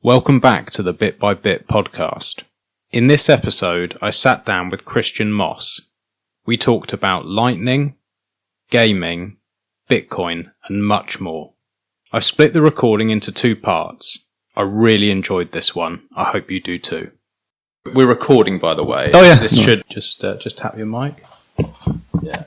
Welcome back to the Bit by Bit podcast. In this episode, I sat down with Christian Moss. We talked about Lightning, gaming, Bitcoin, and much more. I've split the recording into two parts. I really enjoyed this one. I hope you do too. We're recording, by the way. Oh yeah. This should just tap your mic. Yeah.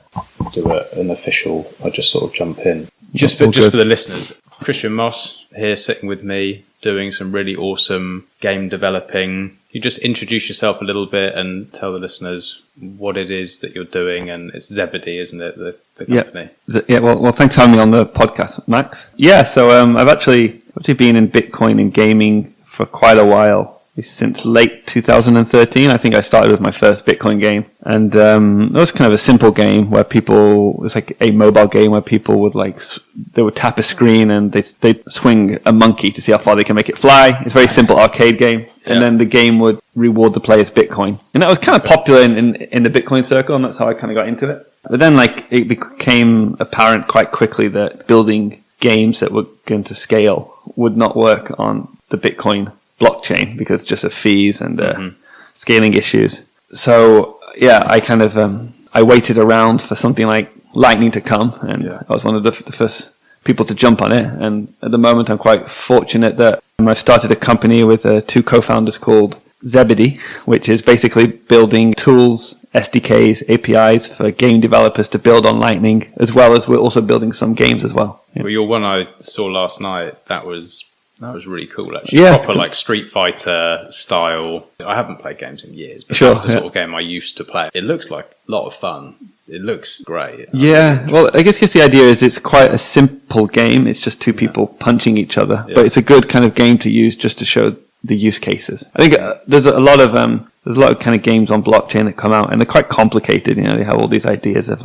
Do an official. I'll just sort of jump in. Just for the listeners, Christian Moss here sitting with me, doing some really awesome game developing. You just introduce yourself a little bit and tell the listeners what it is that you're doing. And it's ZEBEDEE, isn't it, the company? Yeah. Well, thanks for having me on the podcast, Max. Yeah. So I've actually been in Bitcoin and gaming for quite a while. Since late 2013, I think I started with my first Bitcoin game, and it was kind of a simple game where it was like a mobile game where people would they would tap a screen and they'd swing a monkey to see how far they can make it fly. It's a very simple arcade game, and then the game would reward the players Bitcoin, and that was kind of popular in the Bitcoin circle, and that's how I kind of got into it. But then it became apparent quite quickly that building games that were going to scale would not work on the Bitcoin blockchain because just of fees and scaling issues. So yeah, I kind of I waited around for something like Lightning to come, and I was one of the first people to jump on it. And at the moment, I'm quite fortunate that I've started a company with two co-founders called ZEBEDEE, which is basically building tools, SDKs, APIs for game developers to build on Lightning, as well as we're also building some games as well. Well, your one I saw last night, that was really cool, actually. Yeah, proper Street Fighter style. I haven't played games in years, but that's the sort of game I used to play. It looks like a lot of fun. It looks great. Yeah, well, I guess the idea is it's quite a simple game. It's just two people punching each other, but it's a good kind of game to use just to show the use cases. I think there's a lot of kind of games on blockchain that come out, and they're quite complicated. They have all these ideas of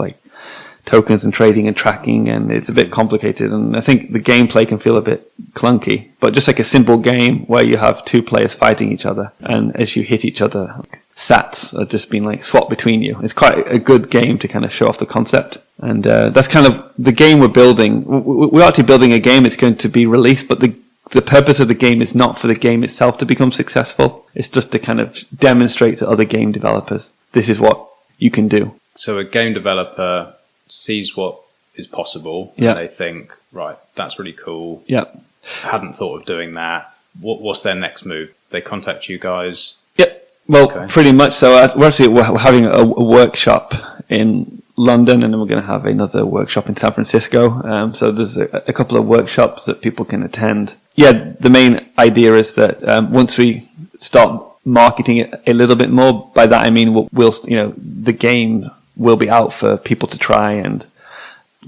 tokens and trading and tracking, and it's a bit complicated, and I think the gameplay can feel a bit clunky, but just like a simple game where you have two players fighting each other, and as you hit each other, sats are just being swapped between you. It's quite a good game to kind of show off the concept, and that's kind of the game we're building. We're actually building a game. It's going to be released, but the purpose of the game is not for the game itself to become successful. It's just to kind of demonstrate to other game developers, this is what you can do. So a game developer sees what is possible, and they think, right, that's really cool. Yeah, hadn't thought of doing that. What's their next move? They contact you guys? Yep. Well, pretty much so. We're having a workshop in London, and then we're going to have another workshop in San Francisco. So there's a couple of workshops that people can attend. Yeah, the main idea is that once we start marketing it a little bit more, by that I mean we'll the game will be out for people to try and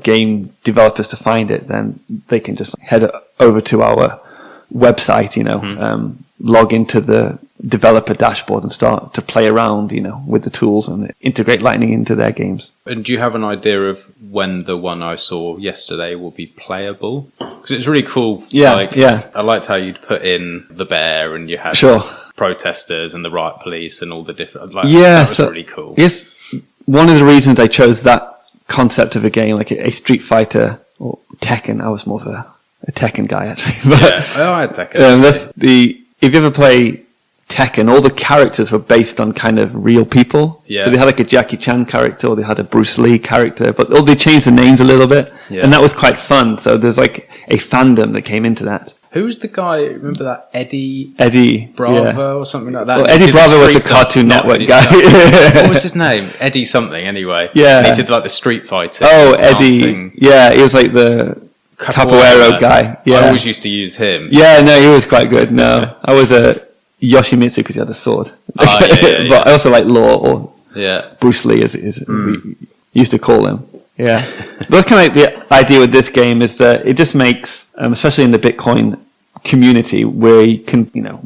game developers to find it, then they can just head over to our website, log into the developer dashboard and start to play around, with the tools and integrate Lightning into their games. And do you have an idea of when the one I saw yesterday will be playable? Because it's really cool. Yeah, I liked how you'd put in the bear and you had protesters and the riot police and all the different. That was really cool. Yes. One of the reasons I chose that concept of a game, like a Street Fighter or Tekken, I was more of a Tekken guy, actually. I had Tekken. If you ever play Tekken, all the characters were based on kind of real people. Yeah. So they had a Jackie Chan character, or they had a Bruce Lee character, but they changed the names a little bit, and that was quite fun. So there's a fandom that came into that. Who was the guy? Remember that Eddie Bravo or something like that? Well, Eddie Bravo was the Cartoon Network guy. What was his name? Eddie something. Anyway, and he did the street fighting. Oh, Eddie. Dancing. Yeah, he was like the capoeira guy. Yeah, I always used to use him. Yeah, no, he was quite good. No, I was a Yoshimitsu because he had a sword. But I also like Law or Bruce Lee, as we used to call him. Yeah, but that's kind of the idea with this game is that it just makes, especially in the Bitcoin community, where we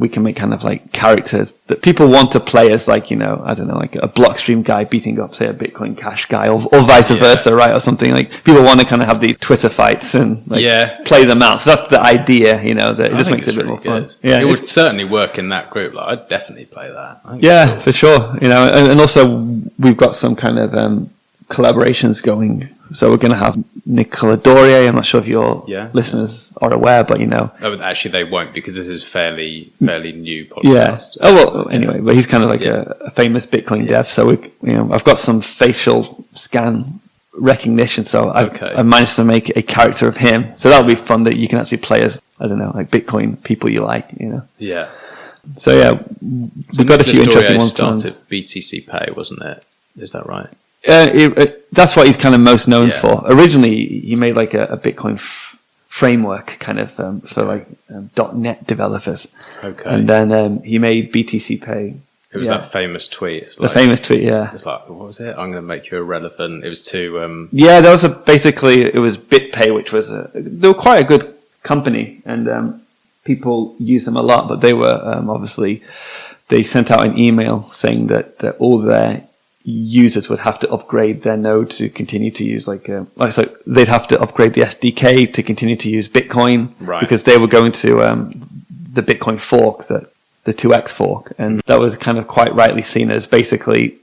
can make kind of characters that people want to play as, I don't know, like a Blockstream guy beating up, say, a Bitcoin Cash guy, or vice versa, right, or something. People want to kind of have these Twitter fights and play them out. So that's the idea, that it just makes it a bit more fun. Yeah, it would certainly work in that group. I'd definitely play that. Yeah, cool. For sure. And also we've got some kind of collaborations going So we're going to have Nicolas Dorier. I'm not sure if your listeners are aware, but Oh, actually, they won't, because this is fairly new podcast. Yeah. Oh well. Anyway, but he's kind of like a famous Bitcoin dev. So I've got some facial scan recognition. So I managed to make a character of him. So that'll be fun that you can actually play as, I don't know, like Bitcoin people you like. Yeah. So we've got a few interesting ones. Started BTC Pay, wasn't it? Is that right? That's what he's kind of most known for. Originally, he made like a Bitcoin framework kind of for .NET developers. Okay. And then he made BTC Pay. It was that famous tweet. It's the famous tweet, yeah. It's like, what was it? I'm going to make you irrelevant. It was to... Yeah, that was it was BitPay, which was they were quite a good company, and people use them a lot, but they were obviously, they sent out an email saying that all their users would have to upgrade their node to continue to use so they'd have to upgrade the SDK to continue to use Bitcoin, right? Because they were going to the Bitcoin fork, the 2x fork, and that was kind of quite rightly seen as basically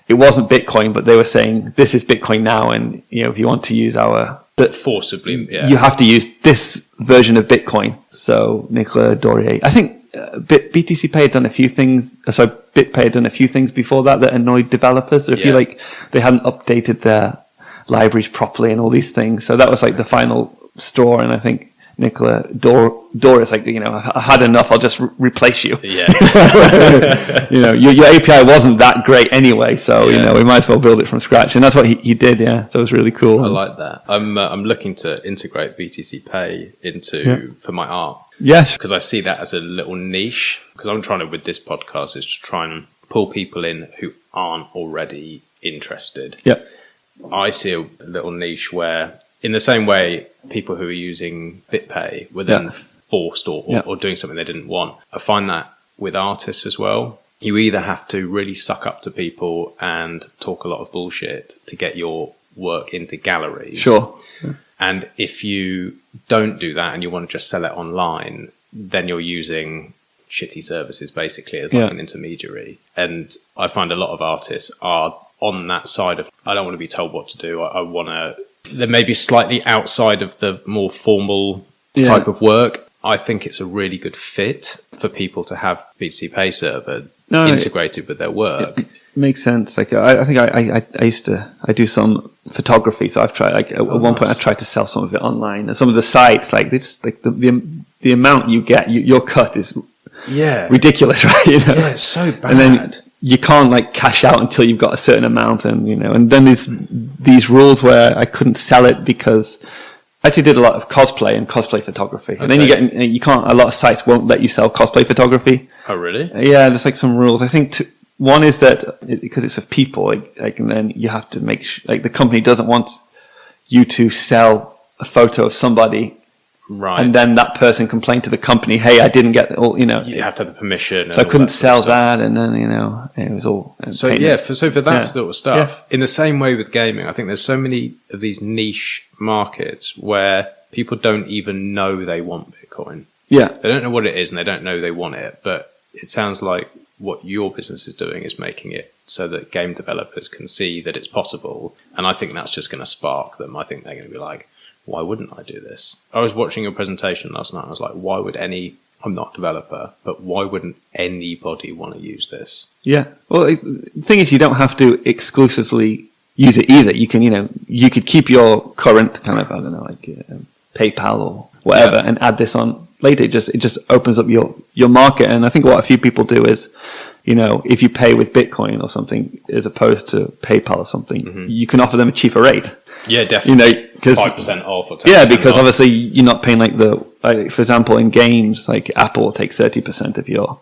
it wasn't Bitcoin, but they were saying this is Bitcoin now, and if you want to use forcibly, you have to use this version of Bitcoin. So Nicolas Dorier, I think BTC Pay had done a few things. BitPay had done a few things before that annoyed developers. There feel like they hadn't updated their libraries properly and all these things. So that was like the final straw. And I think Nicolas Dorier is like, I had enough. I'll just replace you. Yeah. Your API wasn't that great anyway, so we might as well build it from scratch. And that's what he did. Yeah, so it was really cool. I like that. I'm looking to integrate BTC Pay for my art. Yes, because I see that as a little niche. Because I'm trying to, with this podcast, is to try and pull people in who aren't already interested. Yeah, I see a little niche where, in the same way, people who are using BitPay were then forced or doing something they didn't want. I find that with artists as well. You either have to really suck up to people and talk a lot of bullshit to get your work into galleries. Sure. Yeah. And if you don't do that and you want to just sell it online, then you're using shitty services basically as an intermediary. And I find a lot of artists are on that side of, I don't want to be told what to do. I want to, they're maybe slightly outside of the more formal type of work. I think it's a really good fit for people to have BTC Pay server integrated with their work. It makes sense. Like I think I do some photography, so I've tried. At one point, I tried to sell some of it online, and some of the sites, like they just like the amount you get, your cut is ridiculous, right? Yeah, it's so bad. And then you can't cash out until you've got a certain amount, and and then there's these rules where I couldn't sell it because I actually did a lot of cosplay and cosplay photography, and then you can't. A lot of sites won't let you sell cosplay photography. Oh, really? Yeah, there's some rules. I think one is that because it's of people, and then you have to make the company doesn't want you to sell a photo of somebody, right? And then that person complained to the company, "Hey, I didn't get all." You have to have the permission. So I couldn't sell that, and then it was all. So for that sort of stuff, in the same way with gaming, I think there's so many of these niche markets where people don't even know they want Bitcoin. Yeah, they don't know what it is, and they don't know they want it. But it sounds like what your business is doing is making it so that game developers can see that it's possible. And I think that's just going to spark them. I think they're going to be like, why wouldn't I do this? I was watching your presentation last night. I was like, I'm not a developer, but why wouldn't anybody want to use this? Yeah. Well, the thing is, you don't have to exclusively use it either. You can, you could keep your current kind of, I don't know, PayPal or whatever and add this on later. It just opens up your market. And I think what a few people do is, if you pay with Bitcoin or something as opposed to PayPal or something, you can offer them a cheaper rate. Yeah, definitely. Because 5% off or 10% yeah, because off. obviously you're not paying for example, in games, Apple will take 30% of your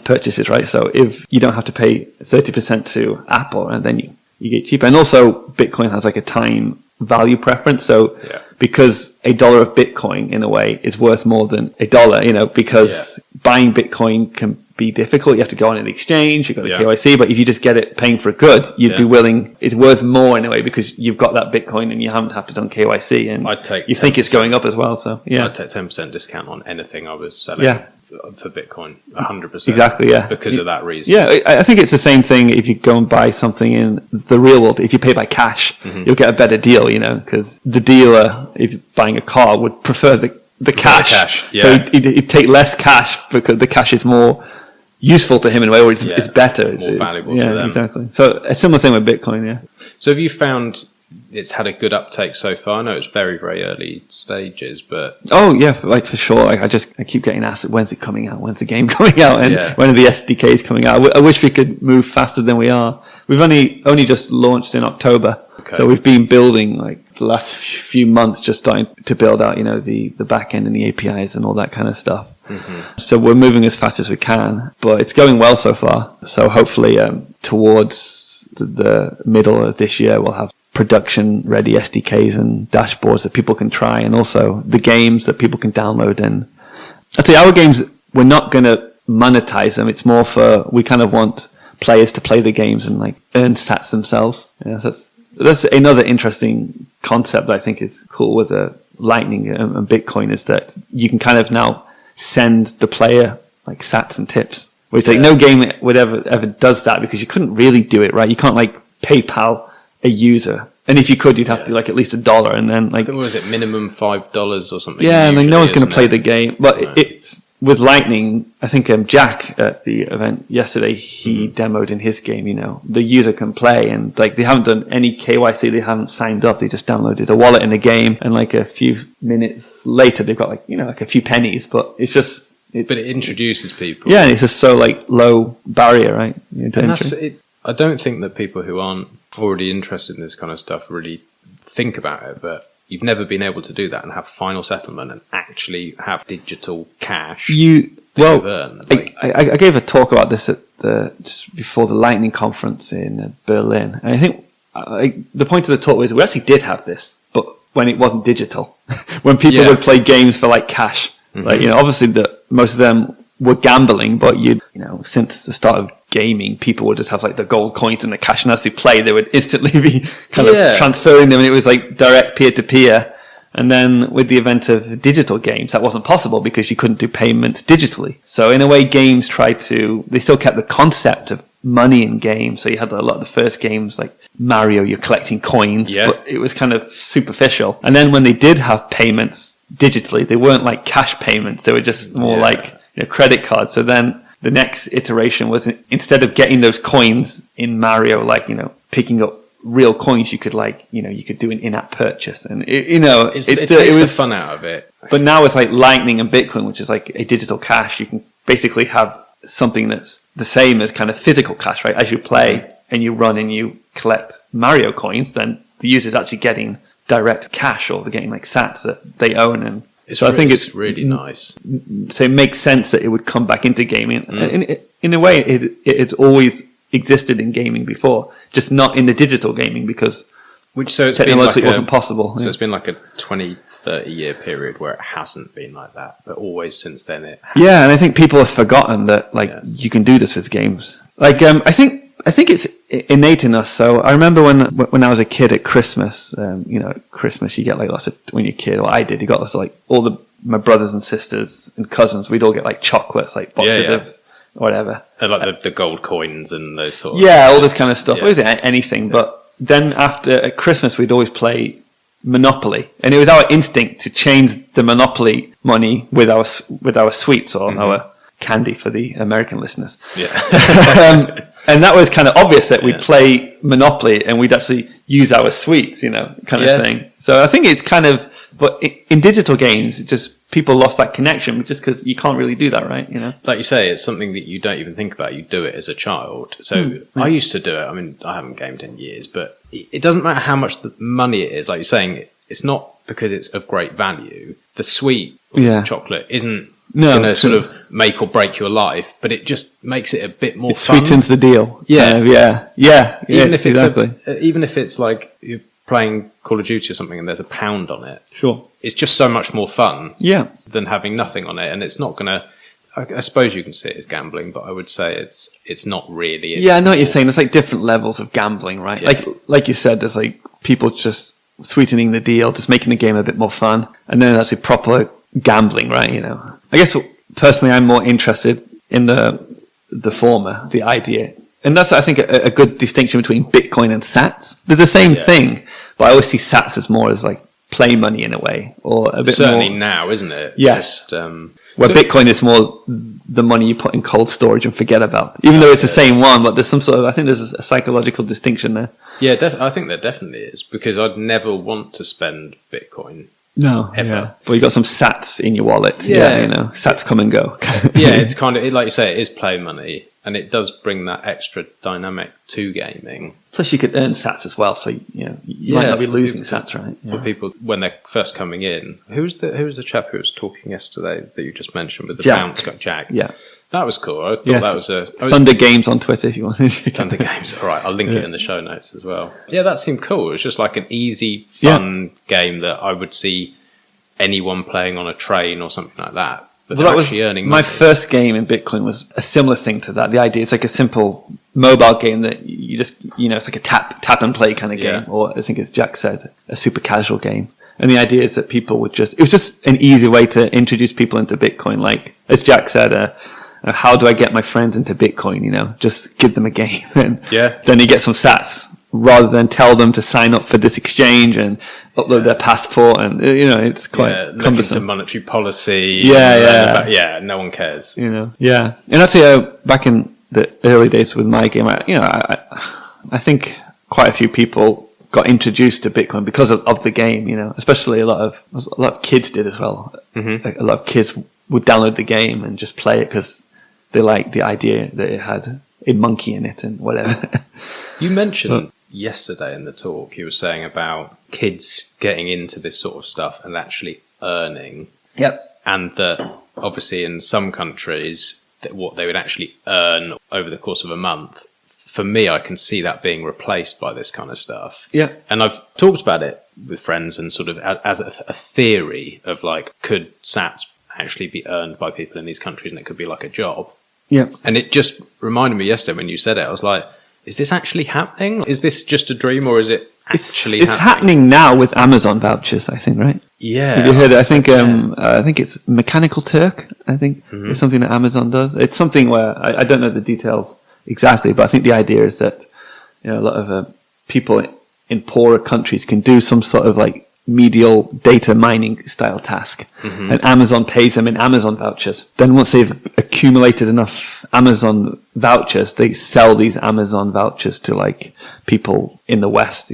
purchases, right? So if you don't have to pay 30% to Apple, and then you get cheaper. And also Bitcoin has a time value preference. So because $1 of Bitcoin in a way is worth more than $1, because buying Bitcoin can be difficult. You have to go on an exchange, you've got a KYC, but if you just get it paying for good, you'd be willing, it's worth more in a way because you've got that Bitcoin and you haven't have to done KYC, and I'd take you think it's going up as well. So I'd take 10% discount on anything I was selling for Bitcoin, 100%. Exactly, yeah. Because of that reason. Yeah, I think it's the same thing if you go and buy something in the real world. If you pay by cash, you'll get a better deal, because the dealer, if you're buying a car, would prefer the cash. Yeah. So he'd take less cash because the cash is more useful to him in a way, or it's better. More valuable to them. Yeah, exactly. So a similar thing with Bitcoin, yeah. So have you found it's had a good uptake so far? I know it's very, very early stages, but... Oh, yeah, for sure. I keep getting asked, when's it coming out? When's the game coming out? And when are the SDKs coming out? I wish we could move faster than we are. We've only just launched in October. Okay. So we've been building, the last few months, just starting to build out, the back end and the APIs and all that kind of stuff. Mm-hmm. So we're moving as fast as we can, but it's going well so far. So hopefully towards the middle of this year, we'll have production ready SDKs and dashboards that people can try, and also the games that people can download. And I'll tell you, our games, we're not going to monetize them. It's more we kind of want players to play the games and earn sats themselves. Yeah, that's another interesting concept that I think is cool with Lightning and Bitcoin, is that you can kind of now send the player sats and tips, which no game would ever does that, because you couldn't really do it, right? You can't PayPal a user, and if you could, you'd have to at least $1, and then what was it, minimum $5 or something? Yeah, and no one's going to play the game. But it's with Lightning. I think Jack at the event yesterday, he demoed in his game. The user can play, and they haven't done any KYC. They haven't signed up. They just downloaded a wallet in the game, and a few minutes later, they've got a few pennies. But it's just. But it introduces people. Yeah, and it's just so low barrier, right? And that's it. I don't think that people who aren't already interested in this kind of stuff really think about it, but you've never been able to do that and have final settlement and actually have digital cash. I gave a talk about this at just before the Lightning conference in Berlin, and I think the point of the talk was we actually did have this, but when it wasn't digital, when people would play games for cash, obviously most of them were gambling, but since the start of gaming, people would just have the gold coins and the cash, and as they play, they would instantly be kind of transferring them, and it was direct peer-to-peer. And then with the advent of digital games, that wasn't possible because you couldn't do payments digitally. So in a way, games they still kept the concept of money in games. So you had a lot of the first games like Mario, you're collecting coins, but it was kind of superficial. And then when they did have payments digitally, they weren't cash payments, they were just more credit cards. So then the next iteration was, instead of getting those coins in Mario, picking up real coins, you could you could do an in-app purchase, and it takes the fun out of it. But now with Lightning and Bitcoin, which is a digital cash, you can basically have something that's the same as kind of physical cash, right? As you play and you run and you collect Mario coins, then the user's actually getting direct cash, or they're getting sats that they own. And so I think it's really nice. So it makes sense that it would come back into gaming. In a way, it's always existed in gaming before, just not in the digital gaming, because technologically it wasn't possible. So it's been a 20, 30 year period where it hasn't been like that, but always since then it has. Yeah, and I think people have forgotten that you can do this with games. I think it's innate in us. So I remember when I was a kid at Christmas, at Christmas you get lots of, when you're a kid, I did, you got lots of my brothers and sisters and cousins, we'd all get chocolates, boxes of whatever. The gold coins and those sort of... Yeah, all this kind of stuff. Yeah. It wasn't anything, but then at Christmas we'd always play Monopoly, and it was our instinct to change the Monopoly money with our sweets or our candy for the American listeners. Yeah. And that was kind of obvious that we'd play Monopoly and we'd actually use our sweets, kind of thing. So I think it's kind of, but in digital games, just people lost that connection just because you can't really do that, right? Like you say, it's something that you don't even think about. You do it as a child. So I used to do it. I mean, I haven't gamed in years, but it doesn't matter how much the money it is. Like you're saying, it's not because it's of great value. The sweet chocolate isn't going to sort of make or break your life, but it just makes it a bit more fun. It sweetens the deal. Yeah. Even if it's you're playing Call of Duty or something and there's a pound on it. Sure. It's just so much more fun than having nothing on it. And it's not going to, I suppose you can see it as gambling, but I would say it's not really. I know what you're saying. There's different levels of gambling, right? Yeah. Like you said, there's people just sweetening the deal, just making the game a bit more fun. And then actually proper gambling, right? I guess personally, I'm more interested in the former, the idea. And that's, I think, a good distinction between Bitcoin and sats. They're the same thing, but I always see sats as more as like play money in a way, or a bit certainly more, now, isn't it? Yes. Just, where Bitcoin is more the money you put in cold storage and forget about. Even though it's the same one, but there's some sort of, I think there's a psychological distinction there. Yeah, I think there definitely is, because I'd never want to spend Bitcoin. No, ever. Yeah. But you got some sats in your wallet. Yeah. You know, sats come and go. Yeah, it's kind of, like you say, it is play money, and it does bring that extra dynamic to gaming. Plus, you could earn sats as well, so you might not be losing sats, right? For people when they're first coming in. Who was the chap who was talking yesterday that you just mentioned with the bounce guy, Jack? Yeah. That was cool. I thought that was Thunder Games on Twitter if you want to. Thunder Games. All right, I'll link it in the show notes as well. Yeah, that seemed cool. It was just like an easy, fun game that I would see anyone playing on a train or something like that. But that was earning my money. first game in Bitcoin was a similar thing to that. The idea it's like a simple mobile game that you just it's like a tap and play kind of game, or I think as Jack said, a super casual game. And the idea is that people would it was just an easy way to introduce people into Bitcoin. Like as Jack said, how do I get my friends into Bitcoin? Just give them a game, and then you get some sats, rather than tell them to sign up for this exchange and upload their passport, and it's quite cumbersome. Into monetary policy. No one cares. And actually, back in the early days with my game, I think quite a few people got introduced to Bitcoin because of the game. Especially a lot of kids did as well. Mm-hmm. Like, a lot of kids would download the game and just play it because they liked the idea that it had a monkey in it and whatever. You mentioned yesterday in the talk, you were saying about kids getting into this sort of stuff and actually earning. Yep. And that obviously in some countries, that what they would actually earn over the course of a month, for me, I can see that being replaced by this kind of stuff. Yeah. And I've talked about it with friends and sort of as a theory of like, could sats actually be earned by people in these countries, and it could be like a job. Yeah. And it just reminded me yesterday when you said it, I was like, is this actually happening? Is this just a dream, or is it actually happening? It's happening now with Amazon vouchers, I think, right? Yeah. Have you heard it? I think it's Mechanical Turk, I think. Mm-hmm. It's something that Amazon does. It's something where, I don't know the details exactly, but I think the idea is that a lot of people in poorer countries can do some sort of like medial data mining style task, and Amazon pays them in Amazon vouchers. Then once they've accumulated enough Amazon vouchers, they sell these Amazon vouchers to like people in the West,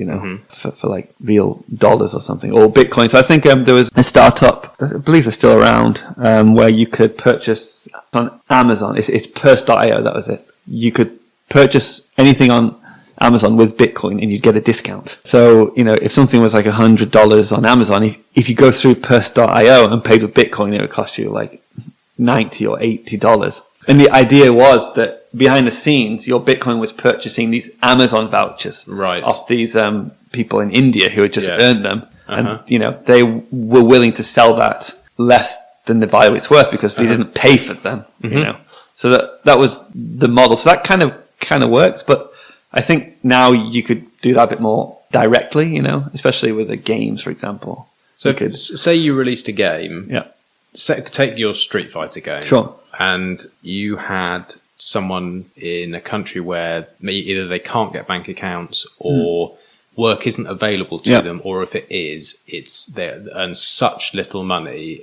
for like real dollars or something, or Bitcoin. So I think there was a startup, I believe they're still around, where you could purchase on Amazon. It's Purse.io, that was it. You could purchase anything on Amazon with Bitcoin and you'd get a discount. So, if something was like $100 on Amazon, if you go through Purse.io and paid with Bitcoin, it would cost you like $90 or $80. And the idea was that behind the scenes, your Bitcoin was purchasing these Amazon vouchers off these people in India who had just earned them. And, they were willing to sell that less than the value it's worth because they didn't pay for them, So that was the model. So that kind of works, but I think now you could do that a bit more directly, especially with the games, for example. So say you released a game. Yeah. Take your Street Fighter game. Sure. And you had someone in a country where either they can't get bank accounts or work isn't available to them, or if it is, they earn such little money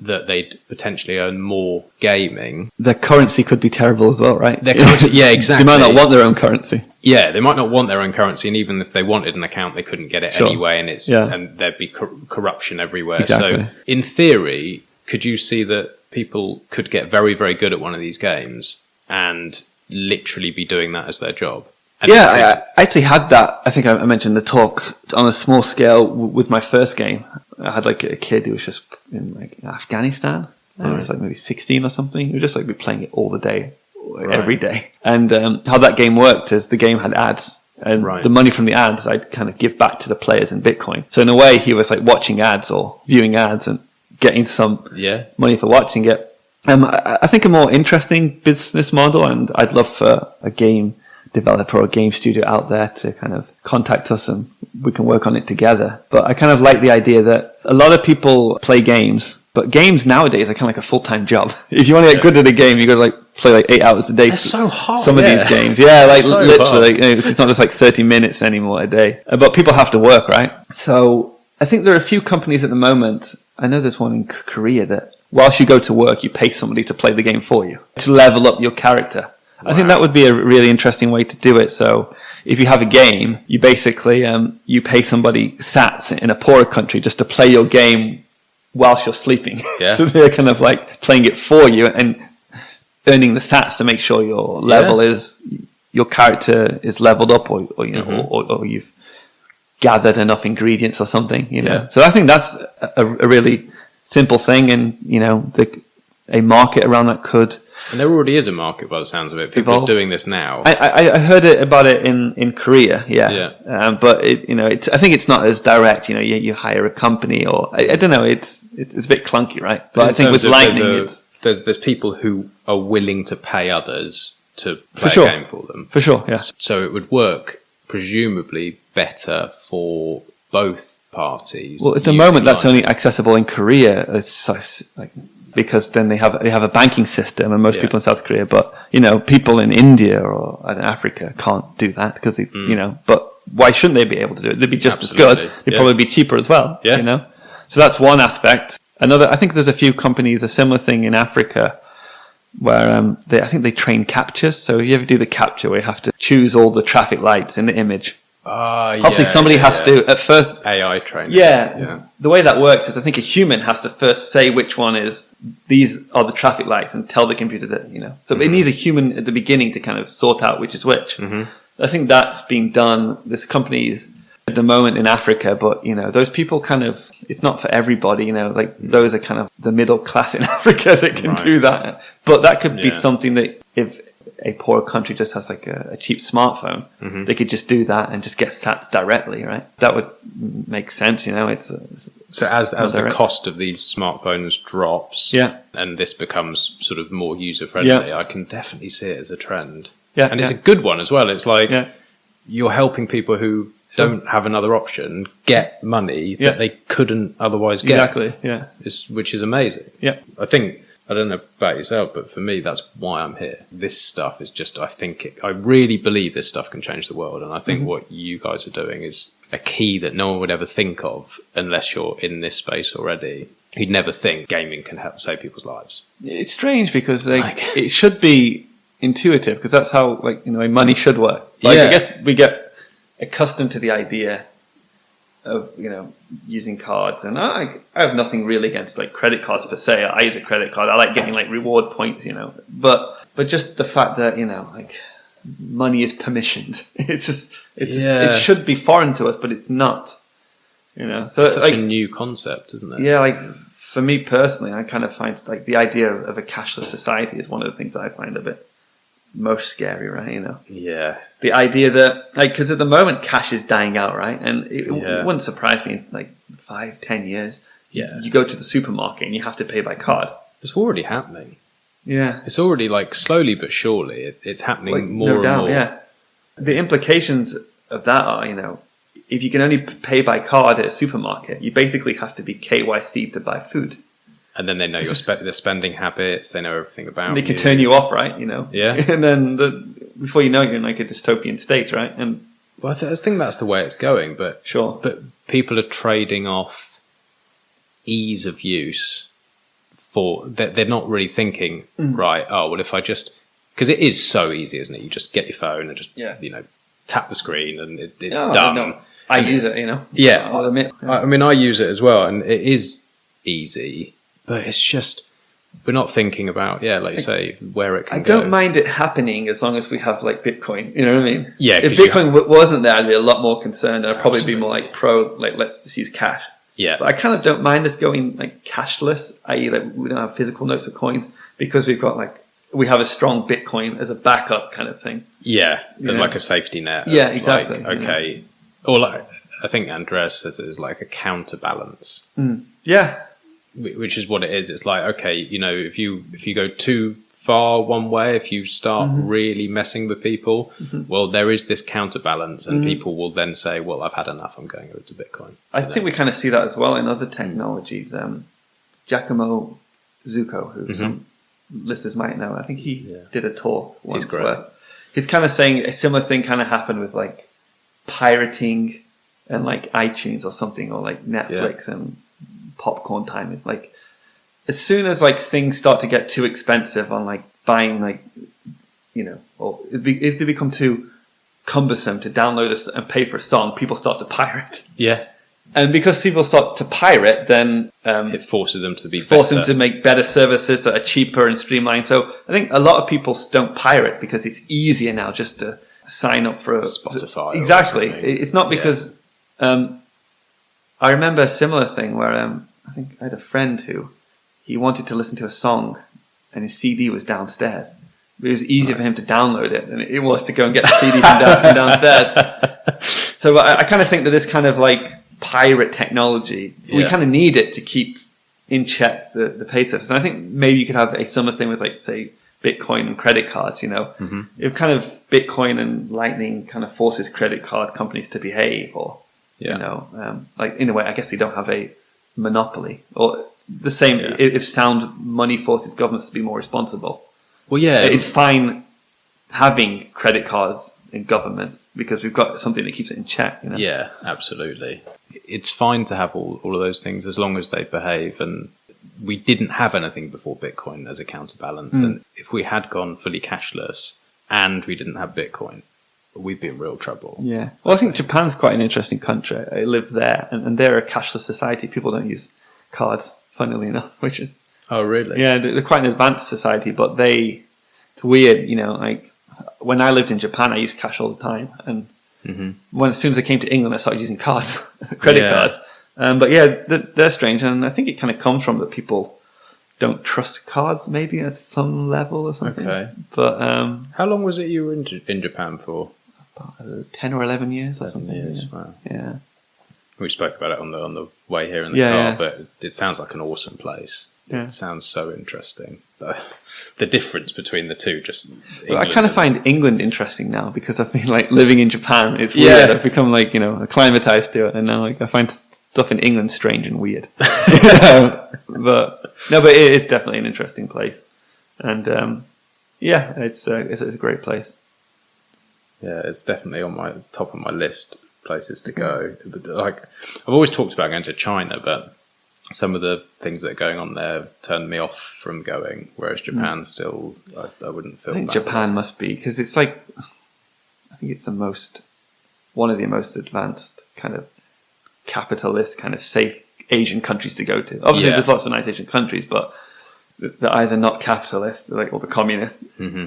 that they'd potentially earn more gaming. Their currency could be terrible as well, right? Their currency, yeah, exactly. They might not want their own currency. Yeah, they might not want their own currency, and even if they wanted an account, they couldn't get it anyway, and there'd be corruption everywhere. Exactly. So, in theory, could you see that people could get very, very good at one of these games and literally be doing that as their job? I actually had that. I think I mentioned the talk on a small scale with my first game. I had like a kid who was just in like Afghanistan. He was like maybe 16 or something. He would just like be playing it all the day, every day. And how that game worked is the game had ads. And the money from the ads, I'd kind of give back to the players in Bitcoin. So in a way, he was like watching ads or viewing ads and getting some money for watching it. I think a more interesting business model, and I'd love for a game developer or game studio out there to kind of contact us and we can work on it together. But I kind of like the idea that a lot of people play games But games nowadays are kind of like a full-time job. If you want to get good at a game, you got to like play like 8 hours a day. It's so hard. Some of these games, like so literally, it's not just like 30 minutes anymore a day. But people have to work, right? So I think there are a few companies at the moment. I know there's one in Korea that whilst you go to work, you pay somebody to play the game for you to level up your character. Wow. I think that would be a really interesting way to do it. So if you have a game, you basically you pay somebody sats in a poorer country just to play your game whilst you're sleeping. Yeah. So they're kind of like playing it for you and earning the sats to make sure your level is, your character is leveled up, or you know, or you've gathered enough ingredients or something. You know. Yeah. So I think that's a really simple thing, and you know, a market around that could. And there already is a market by the sounds of it. People are doing this now. I heard about it in Korea, but I think it's not as direct. You know, you hire a company, or I don't know. It's a bit clunky, right? But I think with Lightning, there's people who are willing to pay others to play a game for them. For sure, yeah. So it would work presumably better for both parties. Well, at the moment, that's only accessible in Korea. It's like. Because then they have a banking system, and most people in South Korea, but you know, people in India or in Africa can't do that because you know. But why shouldn't they be able to do it? They'd be just as good. They'd probably be cheaper as well. Yeah. You know, so that's one aspect. Another, I think there's a few companies, a similar thing in Africa, where I think they train captures. So you ever do the capture where you have to choose all the traffic lights in the image. Obviously, somebody has to at first AI training. Yeah, the way that works is I think a human has to first say which one is these are the traffic lights and tell the computer that, you know. So it needs a human at the beginning to kind of sort out which is which. I think that's being done. There's companies at the moment in Africa, but you know, those people kind of, it's not for everybody. You know, like those are kind of the middle class in Africa that can do that. But that could be something that if a poor country just has like a cheap smartphone, they could just do that and just get sats directly, right? That would make sense, you know. So as the cost of these smartphones drops, and this becomes sort of more user friendly, I can definitely see it as a trend. Yeah, and it's a good one as well. It's like you're helping people who don't have another option get money that they couldn't otherwise get. Exactly. Which is amazing. Yeah, I don't know about yourself, but for me, that's why I'm here. This stuff is just, I really believe this stuff can change the world. And I think what you guys are doing is a key that no one would ever think of unless you're in this space already. You'd never think gaming can help save people's lives. It's strange because it should be intuitive, because that's how money should work. I guess we get accustomed to the idea of, you know, using cards, and I have nothing really against like credit cards per se. I use a credit card. I like getting like reward points, you know, but just the fact that, you know, like money is permissioned. It should be foreign to us, but it's not, you know. So it's such a new concept, isn't it? Yeah, like for me personally, I kind of find like the idea of a cashless society is one of the things that I find a bit most scary, right? You know. Yeah. The idea that, like, because at the moment cash is dying out, right? And it wouldn't surprise me in like 5-10 years. Yeah. You go to the supermarket and you have to pay by card. It's already happening. Yeah. It's already like slowly but surely it's happening like, more and more. Yeah. The implications of that are, you know, if you can only pay by card at a supermarket, you basically have to be KYC to buy food. And then they know their spending habits. They know everything about you. They can turn you off, right? You know. Yeah. And then before you know it, you're in like a dystopian state, right? And well, I think that's the way it's going. But sure. But people are trading off ease of use for they're not really thinking right. Oh well, if I just, because it is so easy, isn't it? You just get your phone and just you know, tap the screen and it's done. No. I use it, you know. Yeah. I'll admit. I mean, I use it as well, and it is easy. But it's just, we're not thinking about, like you say, where it can go. I don't mind it happening as long as we have like Bitcoin. You know what I mean? Yeah. If Bitcoin wasn't there, I'd be a lot more concerned. I'd probably be more like pro, like let's just use cash. Yeah. But I kind of don't mind us going like cashless, i.e. like we don't have physical notes or coins, because we have a strong Bitcoin as a backup kind of thing. Yeah. As like a safety net. Yeah, exactly. Like, okay. You know? Or like, I think Andreas says it is like a counterbalance. Yeah. Which is what it is. It's like, okay, you know, if you go too far one way, if you start really messing with people, well, there is this counterbalance, and people will then say, well, I've had enough, I'm going over to Bitcoin. I think we kind of see that as well in other technologies. Giacomo Zucco, who some listeners might know. I think he did a tour once where he's kind of saying a similar thing kind of happened with like pirating and like iTunes or something, or like Netflix and popcorn time. Is like as soon as like things start to get too expensive on like buying, like, you know, or if they become too cumbersome to download and pay for a song, people start to pirate. Yeah. And because people start to pirate, then it forces them to be them to make better services that are cheaper and streamlined. So I think a lot of people don't pirate because it's easier now just to sign up for Spotify. Exactly. It's not because I remember a similar thing where I think I had a friend who he wanted to listen to a song and his CD was downstairs. It was easier for him to download it than it was to go and get the CD from downstairs. So I kind of think that this kind of like pirate technology, we kind of need it to keep in check the paid service. And I think maybe you could have a similar thing with, like, say, Bitcoin and credit cards, you know. If kind of Bitcoin and Lightning kind of forces credit card companies to behave, or, you know, like in a way, I guess they don't have a monopoly. Or the same, if sound money forces governments to be more responsible. Well, it's fine having credit cards in governments because we've got something that keeps it in check, you know? Yeah, absolutely. It's fine to have all of those things as long as they behave. And we didn't have anything before Bitcoin as a counterbalance. And if we had gone fully cashless and we didn't have Bitcoin, we'd be in real trouble. Yeah. Well, I think Japan's quite an interesting country. I live there, and they're a cashless society. People don't use cards, funnily enough, which is... Oh, really? Yeah, they're quite an advanced society, but it's weird, you know, like when I lived in Japan, I used cash all the time. And as soon as I came to England, I started using cards, credit cards. But yeah, they're strange. And I think it kind of comes from that people don't trust cards, maybe at some level or something. Okay. But how long was it you were in Japan for? About 10 or 11 years or something. Years, wow. Yeah. We spoke about it on the way here in the car, but it sounds like an awesome place. Yeah. It sounds so interesting. The difference between the two, just... Well, I kind of find England interesting now because I've been like living in Japan. It's weird. I've become like, you know, acclimatized to it, and now like I find stuff in England strange and weird. But it is definitely an interesting place, and it's a great place. Yeah, it's definitely on my top of my list places to go. Like, I've always talked about going to China, but some of the things that are going on there turned me off from going, whereas Japan still, I wouldn't feel. I think Japan must be, because it's like, I think it's one of the most advanced kind of capitalist, kind of safe Asian countries to go to. Obviously, there's lots of nice Asian countries, but they're either not capitalist, like, or the communist,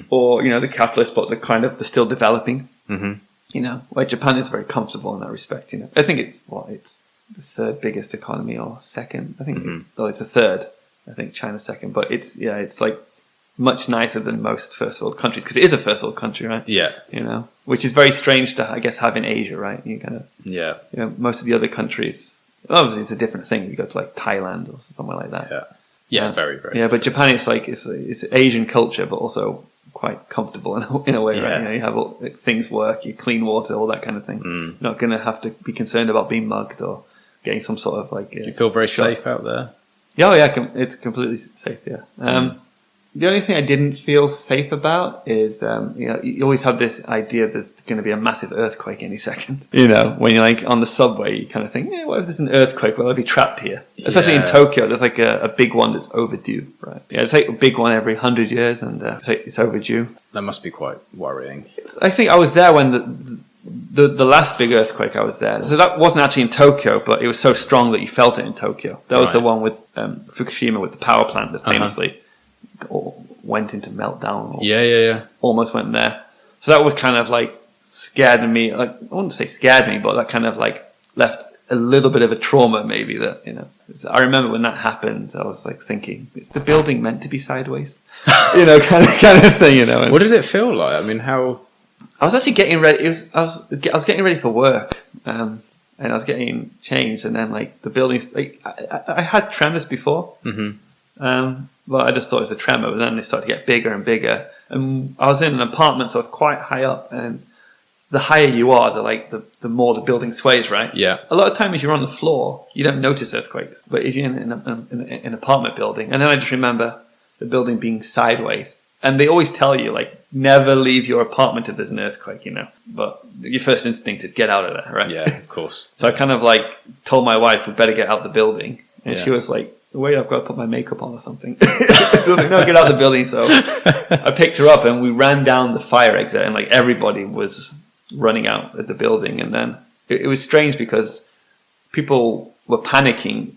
or, you know, the capitalist, but they're still developing. You know, where Japan is very comfortable in that respect. You know, I think it's the third biggest economy or second. I think it's the third. I think China's second, but it's like much nicer than most first world countries because it is a first world country, right? Yeah, you know, which is very strange to, I guess, have in Asia, right? You kind of you know, most of the other countries. Obviously, it's a different thing. You go to like Thailand or somewhere like that. Yeah, very, very. Yeah, but Japan is like it's Asian culture, but also quite comfortable in a way, right? You know, you have things work, you clean water, all that kind of thing. You're not going to have to be concerned about being mugged or getting some sort of like. Do you feel very safe out there? Yeah, it's completely safe. Yeah. The only thing I didn't feel safe about is, you know, you always have this idea there's going to be a massive earthquake any second. You know, when you're like on the subway, you kind of think, what if there's an earthquake? Well, I'll be trapped here. Especially in Tokyo, there's like a big one that's overdue, right? Yeah, it's like a big one every 100 years, and it's overdue. That must be quite worrying. I think I was there when the last big earthquake I was there. So that wasn't actually in Tokyo, but it was so strong that you felt it in Tokyo. That was the one with Fukushima with the power plant that famously went into meltdown. Or almost went there. So that would kind of like scared me. Like, I wouldn't say scared me, but that kind of like left a little bit of a trauma, maybe, that, you know. I remember when that happened, I was like thinking, is the building meant to be sideways? You know, kind of thing, you know. And what did it feel like? I mean, how... I was actually getting ready. I was getting ready for work, and I was getting changed, and then like the buildings. Like I had tremors before, but I just thought it was a tremor. But then they started to get bigger and bigger, and I was in an apartment, so I was quite high up, and the higher you are, the more the building sways, right? Yeah. A lot of times, if you're on the floor, you don't notice earthquakes. But if you're in an apartment building, and then I just remember the building being sideways, and they always tell you like never leave your apartment if there's an earthquake, you know. But your first instinct is get out of there, right? Yeah, of course. So I kind of like told my wife we better get out the building, and she was like, "Wait, I've got to put my makeup on or something." I was like, "No, get out of the building." So I picked her up, and we ran down the fire exit, and like everybody was running out at the building. And then it was strange because people were panicking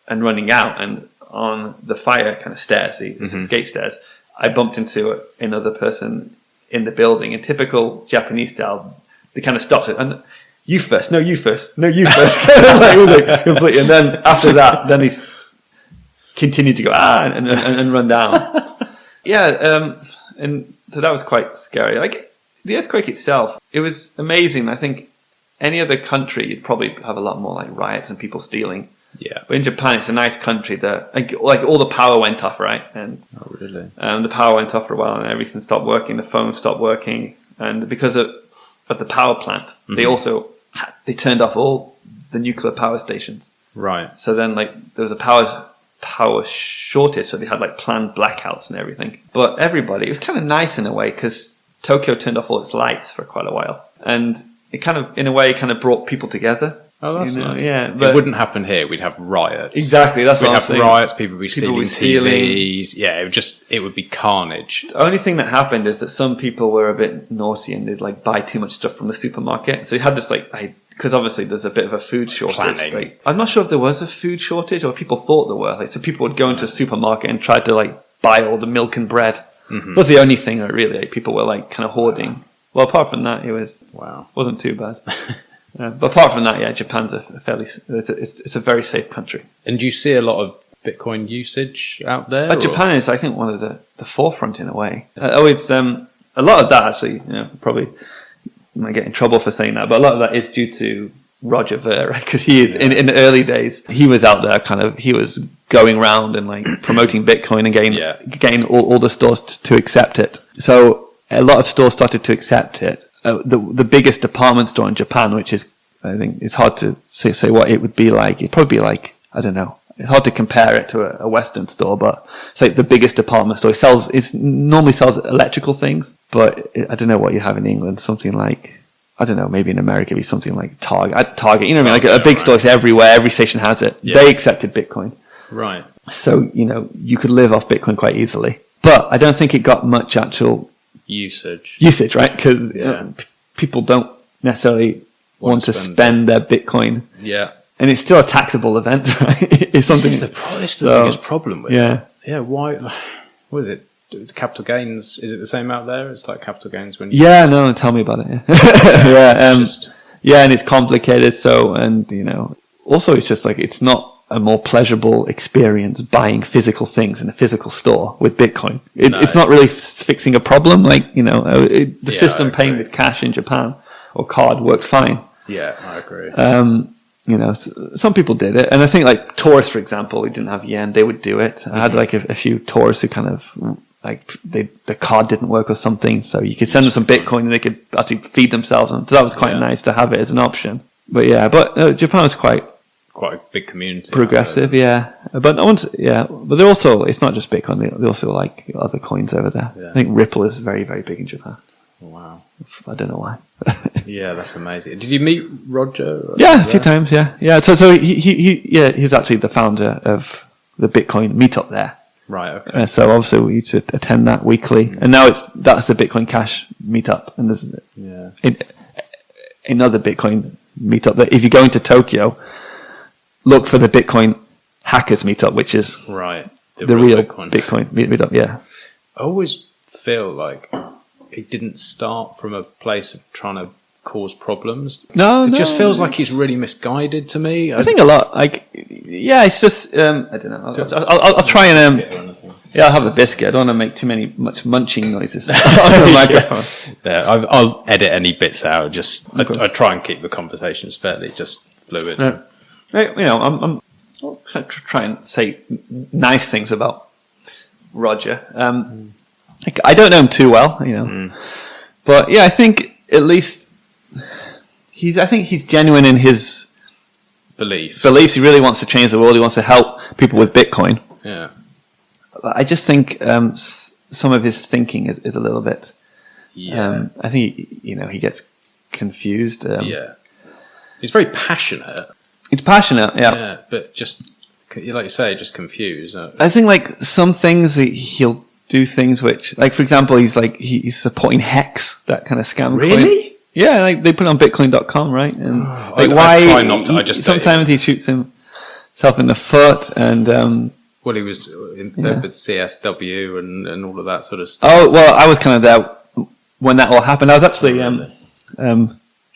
and running out, and on the fire kind of stairs, the escape stairs, I bumped into another person in the building. In typical Japanese style, they kind of stopped it, and you first, no, you first, no, you first. like, completely. And then after that, then he's continued to go and run down. And so that was quite scary. Like the earthquake itself, it was amazing. I think any other country, you'd probably have a lot more like riots and people stealing. Yeah. But in Japan, it's a nice country that like all the power went off, right? And oh, really? The power went off for a while, and everything stopped working. The phone stopped working, and because of the power plant, they turned off all the nuclear power stations. Right. So then, like, there was a power shortage, so they had like planned blackouts and everything. But everybody, it was kind of nice in a way because Tokyo turned off all its lights for quite a while, and it kind of, in a way, kind of brought people together. Oh, that's nice. Yeah, but it wouldn't happen here. We'd have riots. Exactly, that's what I'm saying. We'd have riots. People would be stealing TVs. Yeah, it would be carnage. The only thing that happened is that some people were a bit naughty and they'd like buy too much stuff from the supermarket. So you had this because obviously there's a bit of a food shortage. Like, I'm not sure if there was a food shortage or people thought there were. Like, so people would go into a supermarket and try to like buy all the milk and bread. That was the only thing that really people were like kind of hoarding. Wow. Well, apart from that, wasn't too bad. But apart from that, Japan's it's a very safe country. And do you see a lot of Bitcoin usage out there? Japan is, I think, one of the forefront in a way. It's a lot of that actually. Probably might get in trouble for saying that, but a lot of that is due to Roger Ver, right? Because he is in the early days, he was out there he was going around and like promoting Bitcoin and getting all the stores to accept it. So a lot of stores started to accept it. The biggest department store in Japan, which is, I think, it's hard to say what it would be like. It'd probably be like, I don't know. It's hard to compare it to a Western store, but it's like the biggest department store. It normally sells electrical things, but I don't know what you have in England. Something like, I don't know, maybe in America it'd be something like Target. You know what I mean? Like a big store, it's everywhere. Every station has it. Yeah. They accepted Bitcoin. Right. So, you could live off Bitcoin quite easily. But I don't think it got much actual usage, right? Because people don't necessarily want to spend their Bitcoin. Yeah. And it's still a taxable event, right? It's something. This is the biggest problem with it. Yeah. Why? What is it? Capital gains, is it the same out there? It's like capital gains when you... Yeah, no, tell me about it. And it's complicated. So, and also it's just like, it's not a more pleasurable experience buying physical things in a physical store with Bitcoin. It's not really fixing a problem. Like, the system paying with cash in Japan or card worked fine. Yeah, I agree. Some people did it. And I think like tourists, for example, who didn't have yen, they would do it. I had like a few tourists who kind of like the card didn't work or something. So you could send them some Bitcoin and they could actually feed themselves. And so that was quite nice to have it as an option. But Japan was quite a big community. Progressive, But but they're also, it's not just Bitcoin, they also like other coins over there. Yeah. I think Ripple is very, very big in Japan. Wow. I don't know why. Yeah, that's amazing. Did you meet Roger? Yeah, a few times, yeah. So he was actually the founder of the Bitcoin meetup there. Right, okay. So obviously we used to attend that weekly. And now that's the Bitcoin Cash meetup. And there's another Bitcoin meetup that if you go into Tokyo, look for the Bitcoin Hackers meetup, which is the real Bitcoin meetup. Yeah, I always feel like it didn't start from a place of trying to cause problems. No, it just feels like he's really misguided to me. I think a lot. Like, it's just I don't know. I'll try and I'll have a biscuit. I don't want to make much munching noises on the microphone. I'll edit any bits out. I try and keep the conversations fairly just fluid. Yeah. I'm try and say nice things about Roger. I don't know him too well, but I think at least I think he's genuine in his beliefs. He really wants to change the world. He wants to help people with Bitcoin. Yeah. But I just think some of his thinking is a little bit. Yeah. I think he gets confused. Yeah. He's very passionate. He's passionate. Yeah. Yeah, but just like you say, just confused. I think like some things he'll do things which, like for example, he's supporting Hex, that kind of scam. Really? Coin. Yeah, like they put it on Bitcoin.com, right? And I try not to. Sometimes he shoots himself in the foot, and well, he was in with CSW and all of that sort of stuff. Oh well, I was kind of there when that all happened. I was actually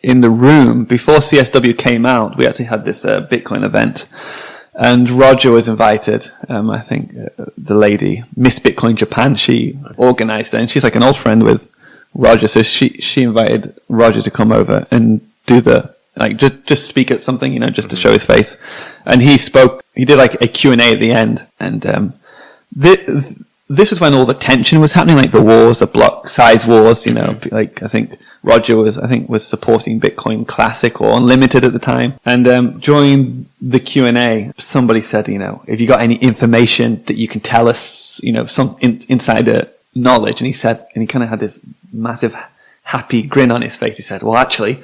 in the room before CSW came out. We actually had this Bitcoin event, and Roger was invited. I think the lady, Miss Bitcoin Japan, she organized it, and she's like an old friend with Roger, so she invited Roger to come over and do just speak at something, just to show his face. And he did like a Q&A at the end, and this is when all the tension was happening, like the wars, the block size wars, like I think Roger was supporting Bitcoin Classic or Unlimited at the time. And during the Q&A, somebody said, if you got any information that you can tell us, some insider knowledge. And he kind of had this massive happy grin on his face. He said, well, actually,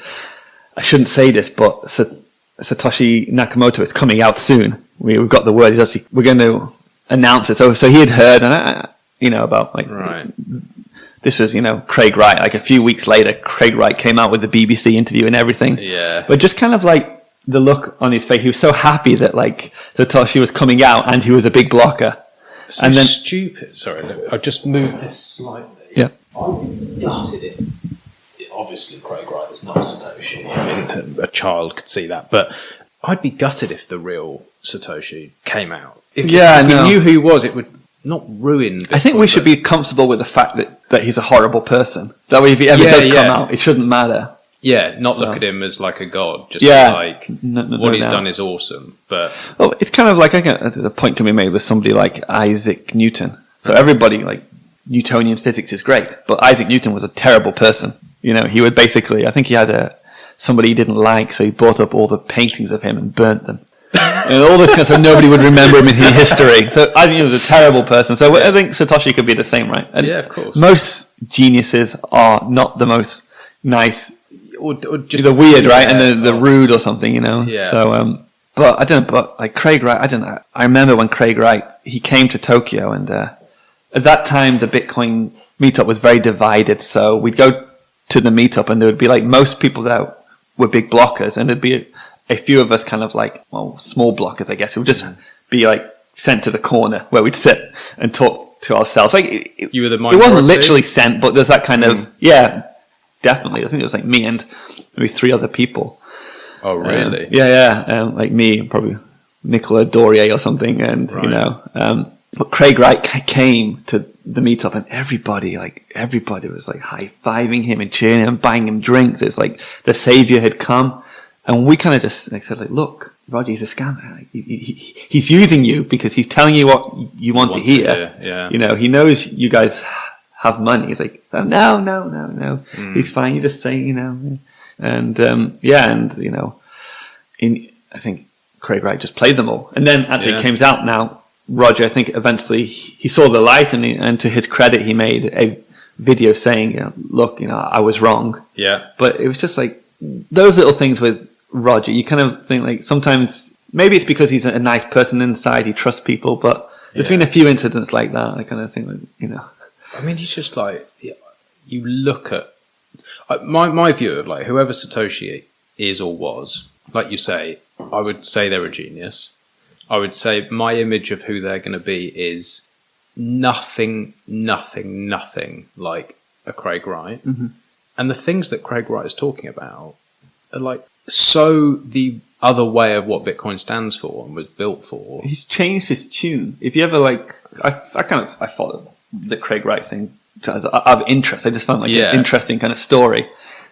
I shouldn't say this, but Satoshi Nakamoto is coming out soon. We've got the word. We're going to announce it. So he had heard, about like, right. This was, Craig Wright. Like a few weeks later, Craig Wright came out with the BBC interview and everything. Yeah. But just kind of like the look on his face, he was so happy that like Satoshi was coming out and he was a big blocker. So and then stupid. Sorry, I'll just move this slightly. Yeah. I'd be gutted it. Obviously, Craig Wright is not Satoshi. I mean, a child could see that, but I'd be gutted if the real Satoshi came out. If we knew who he was, it would not ruin Bitcoin. I think we should be comfortable with the fact that he's a horrible person. That way, if he ever does come out, it shouldn't matter. Yeah, not look at him as like a god. Just like what he's done is awesome. But it's kind of like the point can be made with somebody like Isaac Newton. So everybody like Newtonian physics is great, but Isaac Newton was a terrible person. He would basically, I think he had somebody he didn't like, so he brought up all the paintings of him and burnt them. And all this kind of stuff, nobody would remember him in history. So I think he was a terrible person. So I think Satoshi could be the same, right? And yeah, of course. Most geniuses are not the most nice, or just the weird, right? And the rude or something, Yeah. So, but I don't know, but like Craig Wright, I don't know. I remember when Craig Wright, he came to Tokyo, and at that time the Bitcoin meetup was very divided. So we'd go to the meetup, and there would be like most people there were big blockers, and there'd be a few of us kind of like, small blockers, I guess. It would just be like sent to the corner where we'd sit and talk to ourselves. Like you were the minority? It wasn't literally sent, but there's that kind of, definitely. I think it was like me and maybe 3 other people. Oh, really? Like me, probably Nicola Dorier or something. And, but Craig Wright came to the meetup, and everybody was like high-fiving him and cheering him and buying him drinks. It's like the savior had come. And we kind of just said, like, look, Roger, he's a scammer. Like, he's using you because he's telling you what you want to hear. Yeah. He knows you guys have money. He's like, oh, no. He's fine. You just say, And, I think Craig Wright just played them all. And then actually it came out now, Roger, I think eventually he saw the light, and to his credit, he made a video saying, look, I was wrong. Yeah. But it was just like those little things with Roger, you kind of think like sometimes maybe it's because he's a nice person inside, he trusts people, but there's been a few incidents like that. I kind of think like, I mean, he's just like, you look at my view of like whoever Satoshi is or was, like you say, I would say they're a genius. I would say my image of who they're going to be is nothing like a Craig Wright. Mm-hmm. And the things that Craig Wright is talking about are like so the other way of what Bitcoin stands for and was built for. He's changed his tune. If you ever like, I followed the Craig Wright thing out of interest. I just found like an interesting kind of story.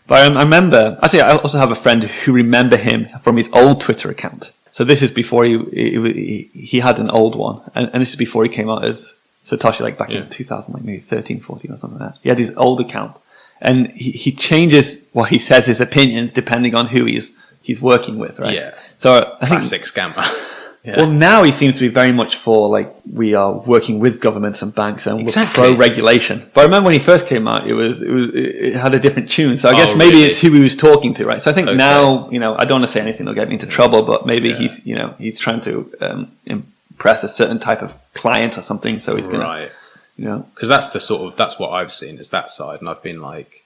But I remember, actually, I also have a friend who remember him from his old Twitter account. So this is before he had an old one, and this is before he came out as Satoshi, like back in 2000, like maybe 13, 14 or something like that. He had his old account, and he changes what he says, his opinions, depending on who he's working with, right? Yeah. So I classic scammer. Yeah. Well, now he seems to be very much for, like, we are working with governments and banks and we're pro-regulation. But I remember when he first came out, it had a different tune. So I guess maybe it's who he was talking to, right? So I think now, I don't want to say anything that'll get me into trouble, but maybe he's trying to impress a certain type of client or something. So he's going to, because that's what I've seen is that side, and I've been like,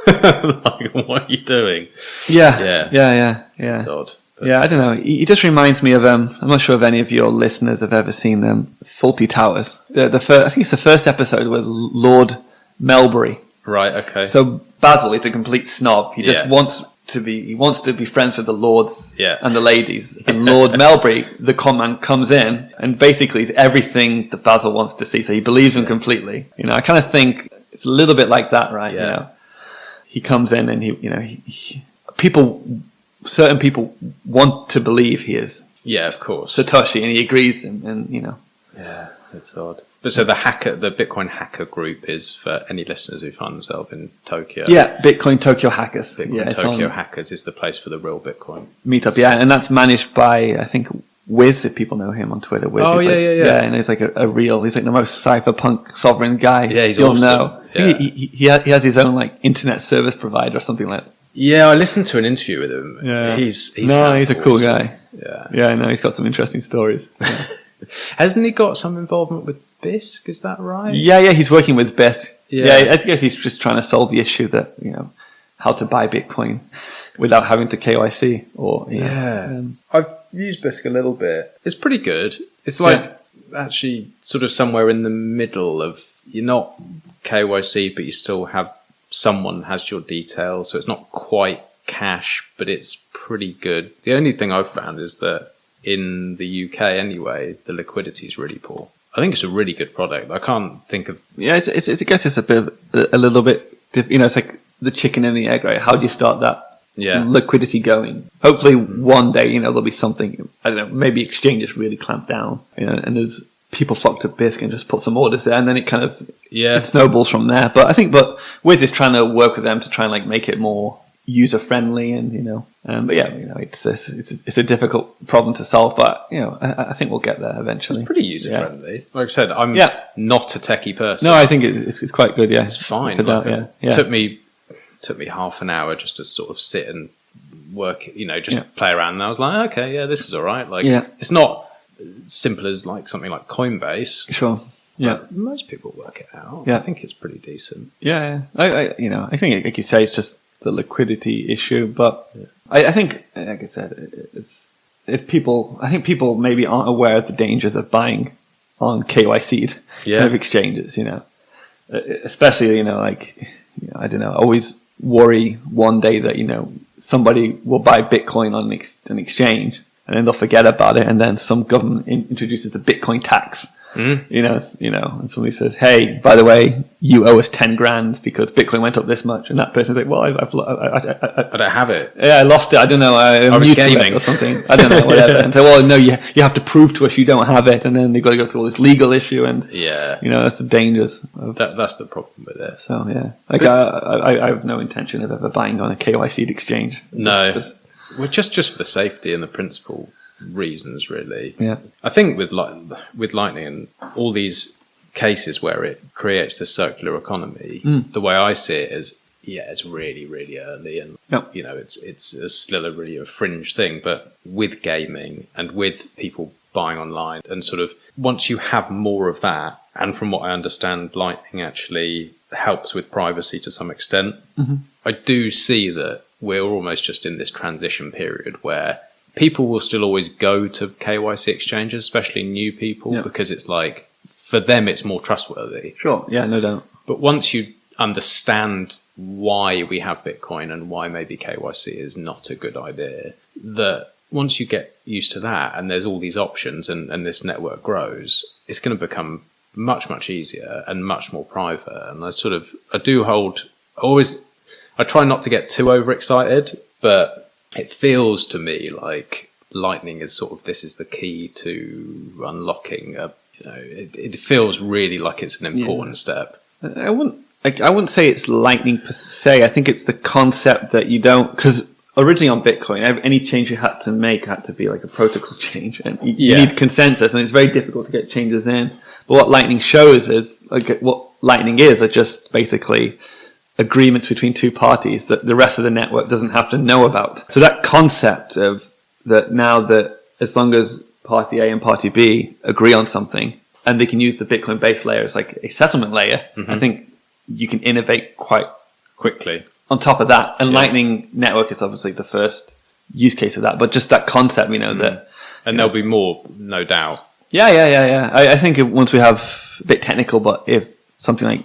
like, what are you doing? Yeah. It's odd. Yeah, I don't know. He just reminds me of, I'm not sure if any of your listeners have ever seen Fawlty Towers. I think it's the first episode with Lord Melbury. Right, okay. So Basil is a complete snob. He just wants to be friends with the lords and the ladies. And Lord Melbury, the con man, comes in and basically is everything that Basil wants to see. So he believes him completely. I kind of think it's a little bit like that, right? Yeah. He comes in and certain people want to believe he is. Yeah, of course. Satoshi, and he agrees, and Yeah, it's odd. But so the Bitcoin hacker group is for any listeners who find themselves in Tokyo. Yeah, Bitcoin Tokyo Hackers. Tokyo Hackers is the place for the real Bitcoin meetup. Yeah, and that's managed by, I think, Wiz, if people know him on Twitter. Wiz. Oh, yeah. And he's like he's like the most cypherpunk sovereign guy. Yeah, he's awesome. Know. Yeah. He has his own like internet service provider or something like that. Yeah, I listened to an interview with him. Yeah. He's a cool guy. Yeah, I know. He's got some interesting stories. Yeah. Hasn't he got some involvement with BISC? Is that right? Yeah, he's working with BISC. Yeah, I guess he's just trying to solve the issue that, how to buy Bitcoin without having to KYC or, I've used BISC a little bit. It's pretty good. It's like actually sort of somewhere in the middle of, you're not KYC, but you still have someone has your details, so it's not quite cash, but it's pretty good. The only thing I've found is that in the UK anyway, the liquidity is really poor. I think it's a really good product. I can't think of... Yeah, I guess it's a little bit, it's like the chicken and the egg, right? How do you start that liquidity going? Hopefully one day, there'll be something, I don't know, maybe exchanges really clamp down, and there's people flock to BISC and just put some orders there, and then it kind of it snowballs from there. But Wiz is trying to work with them to try and like make it more user friendly, and it's a difficult problem to solve. But I think we'll get there eventually. It's pretty user friendly. Like I said, I'm not a techie person. No, I think it's quite good. Yeah, it's fine. Took me half an hour just to sort of sit and work. Play around, and I was like, okay, this is all right. Like, it's not simple as like something like Coinbase. Sure. Yeah. But most people work it out. Yeah. I think it's pretty decent. Yeah. I think, like you say, it's just the liquidity issue. But I think, like I said, I think people maybe aren't aware of the dangers of buying on KYC'd kind of exchanges, especially, I don't know, always worry one day that, somebody will buy Bitcoin on an exchange, and then they'll forget about it, and then some government introduces the Bitcoin tax. And somebody says, "Hey, by the way, you owe us 10 grand because Bitcoin went up this much," and that person's like, "Well, I don't have it. Yeah, I lost it. I don't know. I was gaming or something. I don't know, whatever." And so, "Well, no, you have to prove to us you don't have it," and then they've got to go through all this legal issue, and that's the dangers. That's the problem with it. So I have no intention of ever buying on a KYC'd exchange. Just for the safety and the principle reasons, really. Yeah, I think with Lightning and all these cases where it creates the circular economy, the way I see it is, it's really, really early, and it's still a really fringe thing. But with gaming and with people buying online, and sort of once you have more of that, and from what I understand, Lightning actually helps with privacy to some extent. Mm-hmm. I do see that we're almost just in this transition period where people will still always go to KYC exchanges, especially new people, because it's like, for them, it's more trustworthy. Sure. Yeah, no doubt. But once you understand why we have Bitcoin and why maybe KYC is not a good idea, that once you get used to that and there's all these options and this network grows, it's going to become much, much easier and much more private. And I try not to get too overexcited, but it feels to me like Lightning is sort of, this is the key to unlocking it feels really like it's an important step. I wouldn't I wouldn't say it's Lightning per se. I think it's the concept that you don't, because originally on Bitcoin, any change you had to make had to be like a protocol change, and you need consensus, and it's very difficult to get changes in. But what Lightning shows is, like, what Lightning is, are just basically agreements between two parties that the rest of the network doesn't have to know about. So that concept of that, now that as long as party A and party B agree on something, and they can use the Bitcoin base layer as like a settlement layer, I think you can innovate quite quickly on top of that. And Lightning Network is obviously the first use case of that, but just that concept, that. And there'll be more, no doubt. Yeah. I think once we have a bit technical, but if something like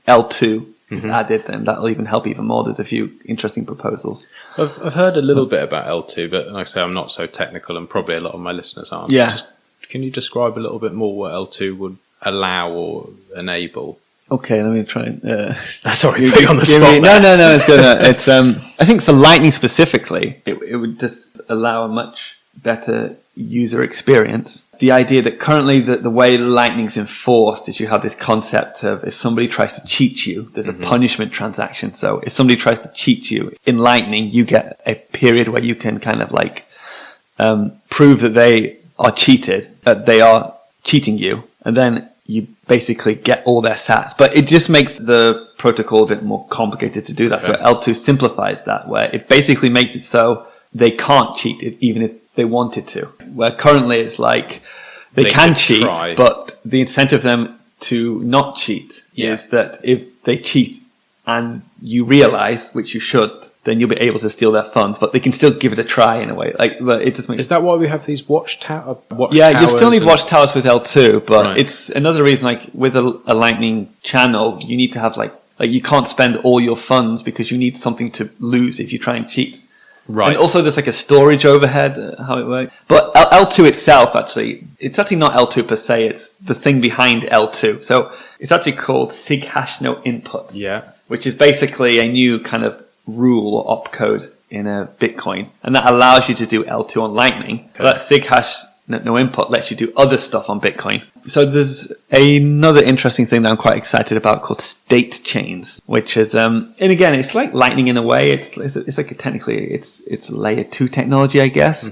L2 is added, then that'll even help even more. There's a few interesting proposals. I've heard a little bit about L2, but like I say, I'm not so technical, and probably a lot of my listeners aren't. Yeah. Can you describe a little bit more what L2 would allow or enable? Okay, let me try. Sorry, put you on the spot. No, it's good. It's I think for Lightning specifically, it would just allow a much better user experience. The idea that currently the way Lightning's enforced is you have this concept of, if somebody tries to cheat you, there's a punishment transaction. So if somebody tries to cheat you in Lightning, you get a period where you can kind of like prove that they are cheated, that they are cheating you, and then you basically get all their sats. But it just makes the protocol a bit more complicated to do that. Okay. So L2 simplifies that, where it basically makes it so they can't cheat it, even if they wanted to. Where currently it's like they can cheat, but the incentive for them to not cheat is that if they cheat and you realize, which you should, then you'll be able to steal their funds, but they can still give it a try in a way. But it just makes. Is that why we have these watchtowers? You still need watchtowers with L2, but it's another reason. Like with a Lightning channel, you need to have like you can't spend all your funds because you need something to lose if you try and cheat. Right. And also there's like a storage overhead, how it works. But L2 itself, actually, it's actually not L2 per se. It's the thing behind L2. So it's actually called SIG hash no input. Yeah. Which is basically a new kind of rule or opcode in a Bitcoin, and that allows you to do L2 on Lightning. Okay. That SIG hash no input lets you do other stuff on Bitcoin. So there's another interesting thing that I'm quite excited about called state chains, which is and again it's like Lightning in a way. It's like technically it's layer 2 technology, I guess.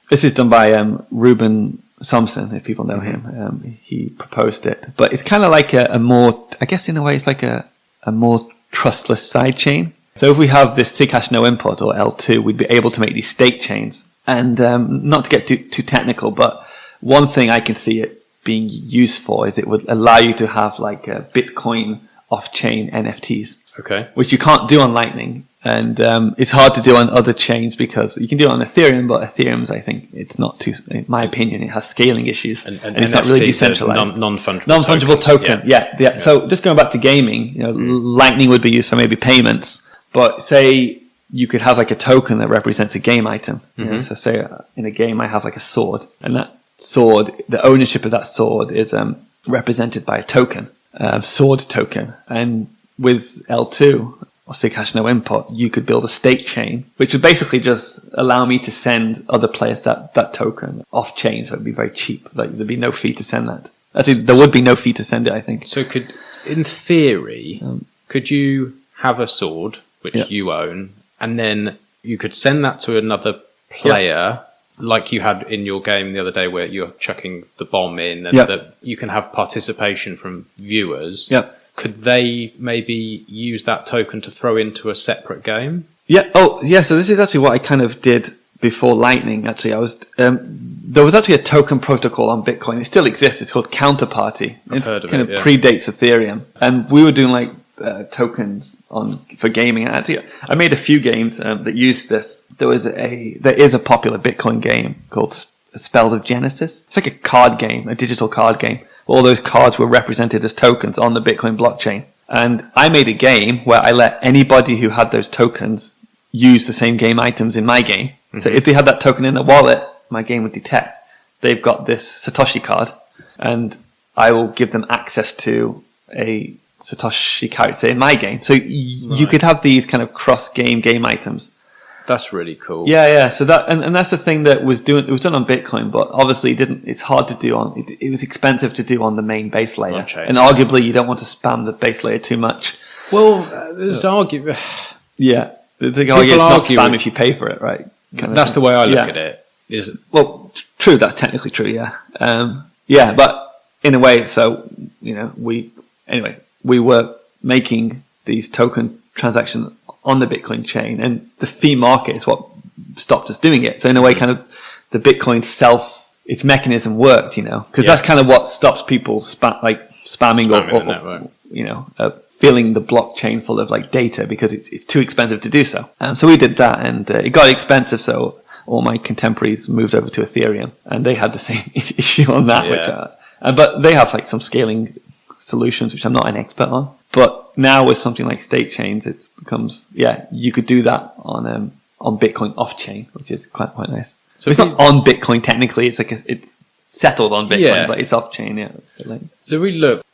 This is done by Ruben Somsen, if people know him. He proposed it, but it's kind of like a more, I guess in a way it's like a more trustless sidechain. So if we have this SIG hash no input or L2, we'd be able to make these state chains. And not to get too technical, but one thing I can see it being used for is it would allow you to have like a Bitcoin off-chain NFTs. Okay. Which you can't do on Lightning. And it's hard to do on other chains because you can do it on Ethereum, but Ethereum's, I think, it's not too, in my opinion, it has scaling issues. And it's not really decentralized. Non-fungible token. Yeah. So just going back to gaming, Lightning would be used for maybe payments. But say you could have like a token that represents a game item. So say in a game I have like a sword, and that sword, the ownership of that sword is represented by a token, sword token. And with L2 or SIG hash no input, you could build a state chain, which would basically just allow me to send other players that token off chain. So it'd be very cheap. Like there'd be no fee to send that. Actually, there would be no fee to send it, I think. So in theory, could you have a sword which you own, and then you could send that to another player, like you had in your game the other day where you're chucking the bomb in, and that you can have participation from viewers. Could they maybe use that token to throw into a separate game? So this is actually what I kind of did before Lightning. Actually, I was there was actually a token protocol on Bitcoin. It still exists. It's called Counterparty. It's heard of it, predates Ethereum, and we were doing like tokens for gaming. Actually, I made a few games that used this. There is a popular Bitcoin game called Spells of Genesis. It's like a card game, a digital card game. All those cards were represented as tokens on the Bitcoin blockchain. And I made a game where I let anybody who had those tokens use the same game items in my game. So if they had that token in their wallet, my game would detect they've got this Satoshi card, and I will give them access to a Satoshi character in my game. So you could have these kind of cross-game items. That's really cool. Yeah. So that and that's the thing that it was done on Bitcoin, but obviously it's hard to do on. It was expensive to do on the main base layer, and arguably you don't want to spam the base layer too much. Well, there's argument. Yeah, it's not spam if you pay for it, right? That's the way I look at it. True. That's technically true. Yeah. But in a way, so we were making these token transactions on the Bitcoin chain, and the fee market is what stopped us doing it. So in a way, kind of the Bitcoin its mechanism worked, because that's kind of what stops people spamming or filling the blockchain full of like data because it's too expensive to do so. So we did that, and it got expensive. So all my contemporaries moved over to Ethereum, and they had the same issue on that. But they have like some scaling solutions, which I'm not an expert on. But now with something like state chains, it becomes you could do that on Bitcoin off chain, which is quite nice. So it's not on Bitcoin technically; it's like it's settled on Bitcoin, but it's off chain. Yeah. So we look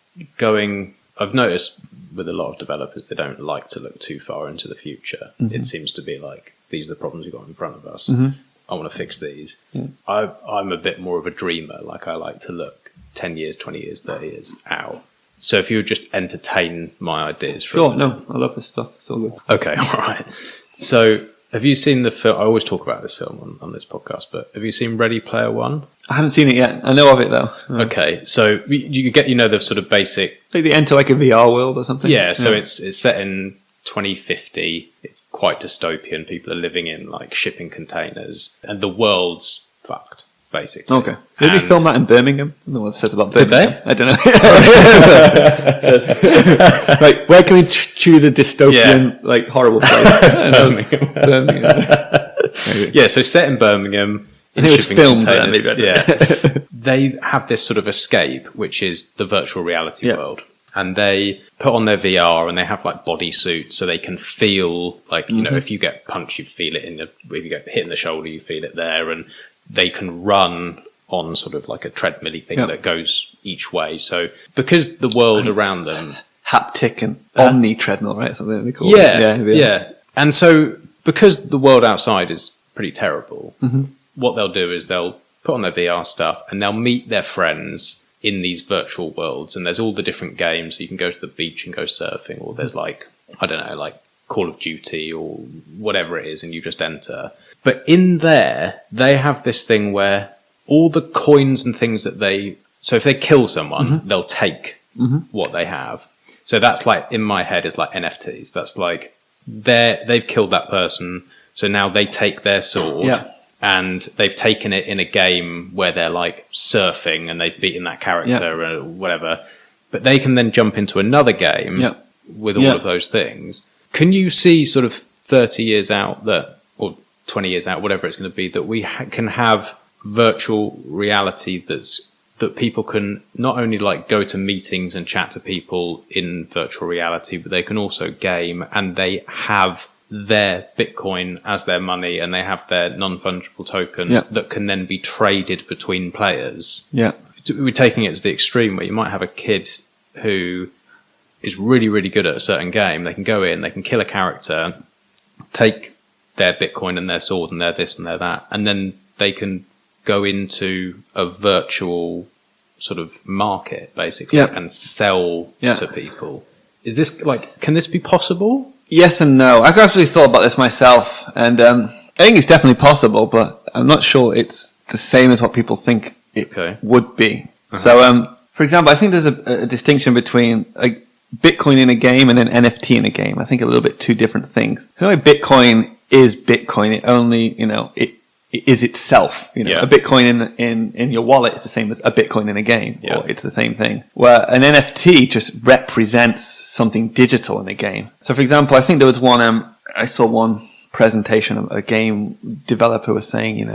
I've noticed with a lot of developers, they don't like to look too far into the future. Mm-hmm. It seems to be like, these are the problems we've got in front of us. Mm-hmm. I want to fix these. Yeah. I'm a bit more of a dreamer. Like, I like to look 10 years, 20 years, 30 years out. So if you would just entertain my ideas for I love this stuff. It's all good. Okay, all right. So have you seen the film? I always talk about this film on this podcast, but have you seen Ready Player One? I haven't seen it yet. I know of it though. Right. Okay, so you get the sort of basic. Like they enter like a VR world or something. Yeah, so it's set in 2050. It's quite dystopian. People are living in like shipping containers, and the world's fucked basically. Okay. Did they film that in Birmingham? I don't know what it says about Did Birmingham. they? I don't know. Like, where can we choose a dystopian, like horrible place? Birmingham. Yeah, so set in Birmingham. It was filmed there. Yeah. They have this sort of escape, which is the virtual reality world. And they put on their VR and they have like body suits so they can feel like, if you get punched, you feel it if you get hit in the shoulder, you feel it there. And they can run on sort of like a treadmill thing that goes each way. So because the world around them. Haptic and omni treadmill, right? Something they call it. Yeah. And so because the world outside is pretty terrible, what they'll do is they'll put on their VR stuff and they'll meet their friends in these virtual worlds. And there's all the different games. So you can go to the beach and go surfing, or there's like, I don't know, like Call of Duty or whatever it is, and you just enter. But in there, they have this thing where all the coins and things so if they kill someone, they'll take what they have. So that's like, in my head, is like NFTs. That's like, they've killed that person. So now they take their sword and they've taken it in a game where they're like surfing and they've beaten that character or whatever. But they can then jump into another game with all of those things. Can you see sort of 30 years out or 20 years out, whatever it's going to be, that we can have virtual reality that people can not only like go to meetings and chat to people in virtual reality, but they can also game, and they have their Bitcoin as their money, and they have their non-fungible tokens that can then be traded between players. Yeah. We're taking it to the extreme where you might have a kid who is really, really good at a certain game. They can go in, they can kill a character, take their Bitcoin and their sword and their this and their that, and then they can go into a virtual sort of market, basically, and sell to people. Is this like, can this be possible? Yes and no. I've actually thought about this myself, and I think it's definitely possible, but I'm not sure it's the same as what people think it would be. So, for example, I think there's a distinction between a Bitcoin in a game and an NFT in a game. I think a little bit two different things. So Bitcoin is Bitcoin. It only, it is itself. A Bitcoin in your wallet is the same as a Bitcoin in a game, or it's the same thing. Where an NFT just represents something digital in a game. So, for example, I think there was I saw one presentation of a game developer was saying,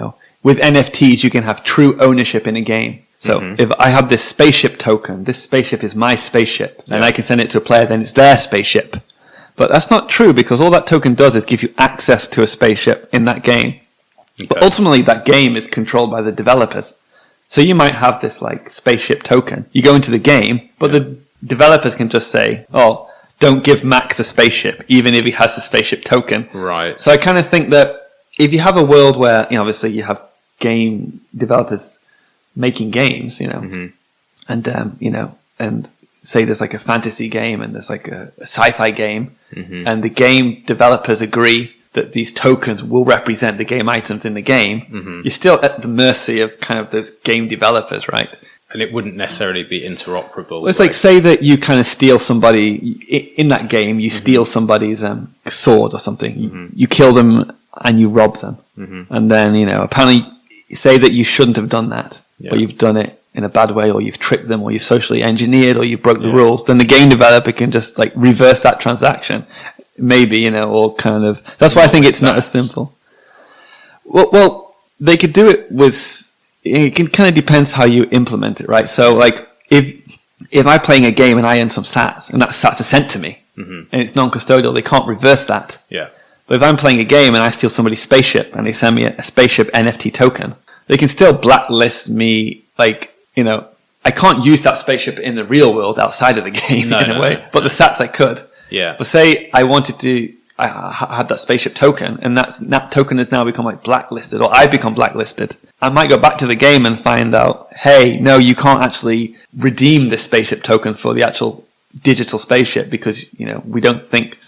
with NFTs you can have true ownership in a game. So if I have this spaceship token, this spaceship is my spaceship, and I can send it to a player, then it's their spaceship. But that's not true, because all that token does is give you access to a spaceship in that game. Okay. But ultimately, that game is controlled by the developers. So you might have this like spaceship token. You go into the game, but the developers can just say, "Oh, don't give Max a spaceship, even if he has the spaceship token." Right. So I kind of think that if you have a world where, obviously you have game developers making games, and, and say there's like a fantasy game and there's like a sci-fi game, and the game developers agree that these tokens will represent the game items in the game, you're still at the mercy of kind of those game developers, right? And it wouldn't necessarily be interoperable. Well, it's like, say that you kind of steal somebody in that game, you steal somebody's sword or something. You kill them and you rob them. And then, apparently say that you shouldn't have done that, or you've done it in a bad way, or you've tricked them, or you've socially engineered, or you broke the rules. Then the game developer can just like reverse that transaction. Maybe, or kind of, that's why I think it's not as simple. Well, they could do it with, it kind of depends how you implement it, right? So, like, if I'm playing a game and I earn some sats, and that sats are sent to me, and it's non-custodial, they can't reverse that. Yeah. But if I'm playing a game and I steal somebody's spaceship and they send me a spaceship NFT token, they can still blacklist me, like, I can't use that spaceship in the real world outside of the game in a way, but the sats I could. Yeah. But say I wanted to, I had that spaceship token, and that token has now become like blacklisted, or I've become blacklisted. I might go back to the game and find out, hey, no, you can't actually redeem this spaceship token for the actual digital spaceship because, we don't think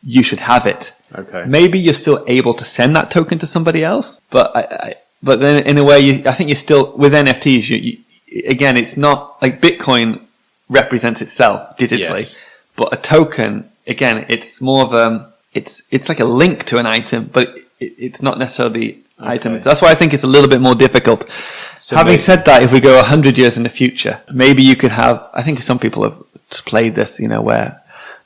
you should have it. Okay. Maybe you're still able to send that token to somebody else, but but then in a way, I think you're still, with NFTs, you again, it's not like Bitcoin represents itself digitally, but a token, again, it's more of it's like a link to an item, but it's not necessarily the item. So that's why I think it's a little bit more difficult. So having said that, if we go 100 years in the future, maybe you could have, I think some people have played this, where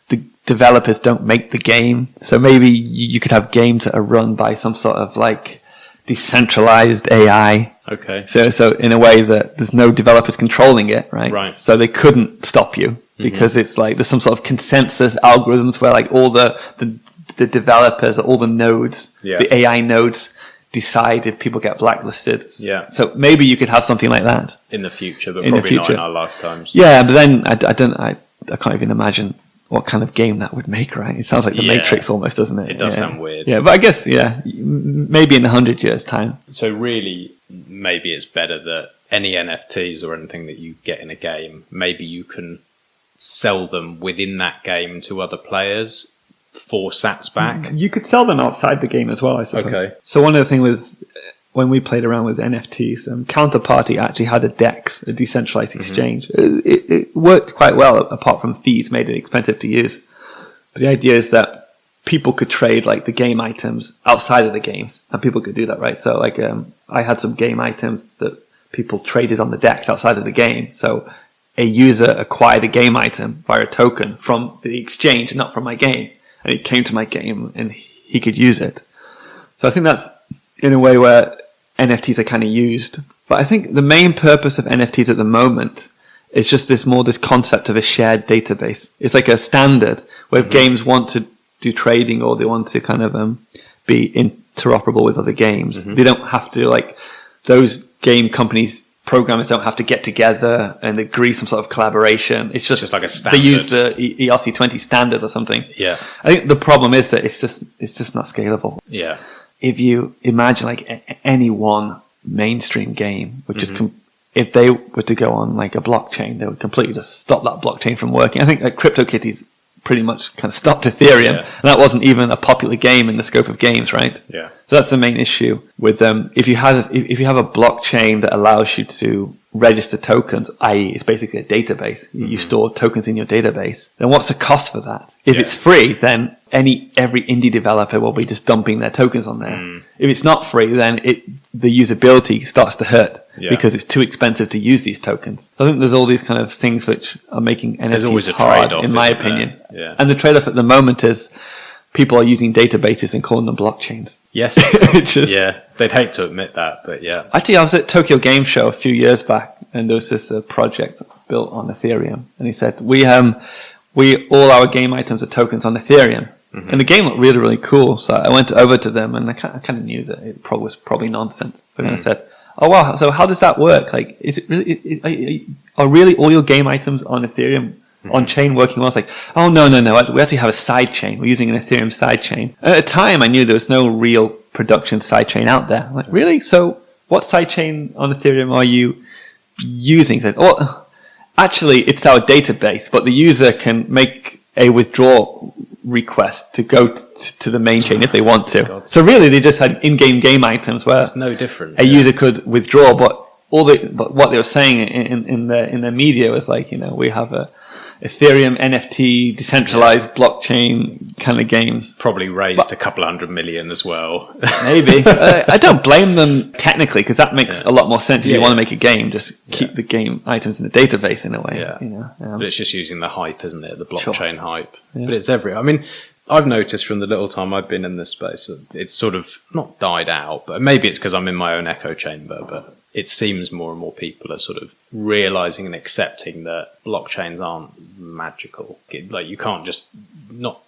the developers don't make the game. So maybe you could have games that are run by some sort of like decentralized AI. Okay. So in a way that there's no developers controlling it, right? Right. So they couldn't stop you because it's like there's some sort of consensus algorithms where like all the developers, all the nodes, the AI nodes decide if people get blacklisted. Yeah. So maybe you could have something like that in the future, but probably not in our lifetimes. Yeah, but then I can't even imagine what kind of game that would make, right? It sounds like the Matrix almost, doesn't it? It does sound weird. Yeah, but I guess, maybe in 100 years' time. So really, maybe it's better that any NFTs or anything that you get in a game, maybe you can sell them within that game to other players for sats back. You could sell them outside the game as well, I suppose. Okay. So one of the things with when we played around with NFTs, Counterparty actually had a DEX, a decentralized exchange. It worked quite well, apart from fees, made it expensive to use. But the idea is that people could trade like the game items outside of the games, and people could do that, right? So like I had some game items that people traded on the DEX outside of the game. So a user acquired a game item via a token from the exchange, not from my game. And it came to my game and he could use it. So I think that's in a way where NFTs are kind of used. But I think the main purpose of NFTs at the moment is just this concept of a shared database. It's like a standard where if games want to do trading or they want to kind of be interoperable with other games, they don't have to, like, those game companies, programmers don't have to get together and agree some sort of collaboration. It's just like a standard. They use the ERC20 standard or something. Yeah. I think the problem is that it's just not scalable. Yeah. If you imagine like any one mainstream game, which is if they were to go on like a blockchain, they would completely just stop that blockchain from working. I think like CryptoKitties pretty much kind of stopped Ethereum, and that wasn't even a popular game in the scope of games, right? Yeah. So that's the main issue with them. If you have a blockchain that allows you to register tokens, i.e. it's basically a database, you store tokens in your database, then what's the cost for that? If it's free, then every indie developer will be just dumping their tokens on there. If it's not free, then the usability starts to hurt because it's too expensive to use these tokens. I think there's all these kind of things which are making NFTs hard, in my opinion. Yeah. And the trade-off at the moment is people are using databases and calling them blockchains. Yes. They'd hate to admit that, but yeah. Actually, I was at Tokyo Game Show a few years back, and there was this project built on Ethereum, and he said, we all our game items are tokens on Ethereum. And the game looked really, really cool. So I went over to them, and I kind of knew that it was probably nonsense. But then I said, "Oh wow! So how does that work? Like, is it really? Are really all your game items on Ethereum on chain working well?" It's like, "Oh no! We actually have a side chain. We're using an Ethereum side chain." And at the time, I knew there was no real production sidechain out there. I'm like, really? So what sidechain on Ethereum are you using? Well, actually, it's our database, but the user can make a withdrawal request to go to the main chain if they want to. God. So really, they just had in-game game items where It's no different. a user could withdraw, but what they were saying in their media was like, we have a Ethereum NFT decentralized blockchain kind of games. Probably raised a couple 100 million as well. Maybe. I don't blame them technically, because that makes a lot more sense. If you want to make a game, just keep the game items in the database in a way. Yeah. But it's just using the hype, isn't it? The blockchain hype. Yeah. But it's everywhere. I mean, I've noticed from the little time I've been in this space, it's sort of not died out, but maybe it's because I'm in my own echo chamber, but it seems more and more people are sort of realizing and accepting that blockchains aren't magical. Like, you can't just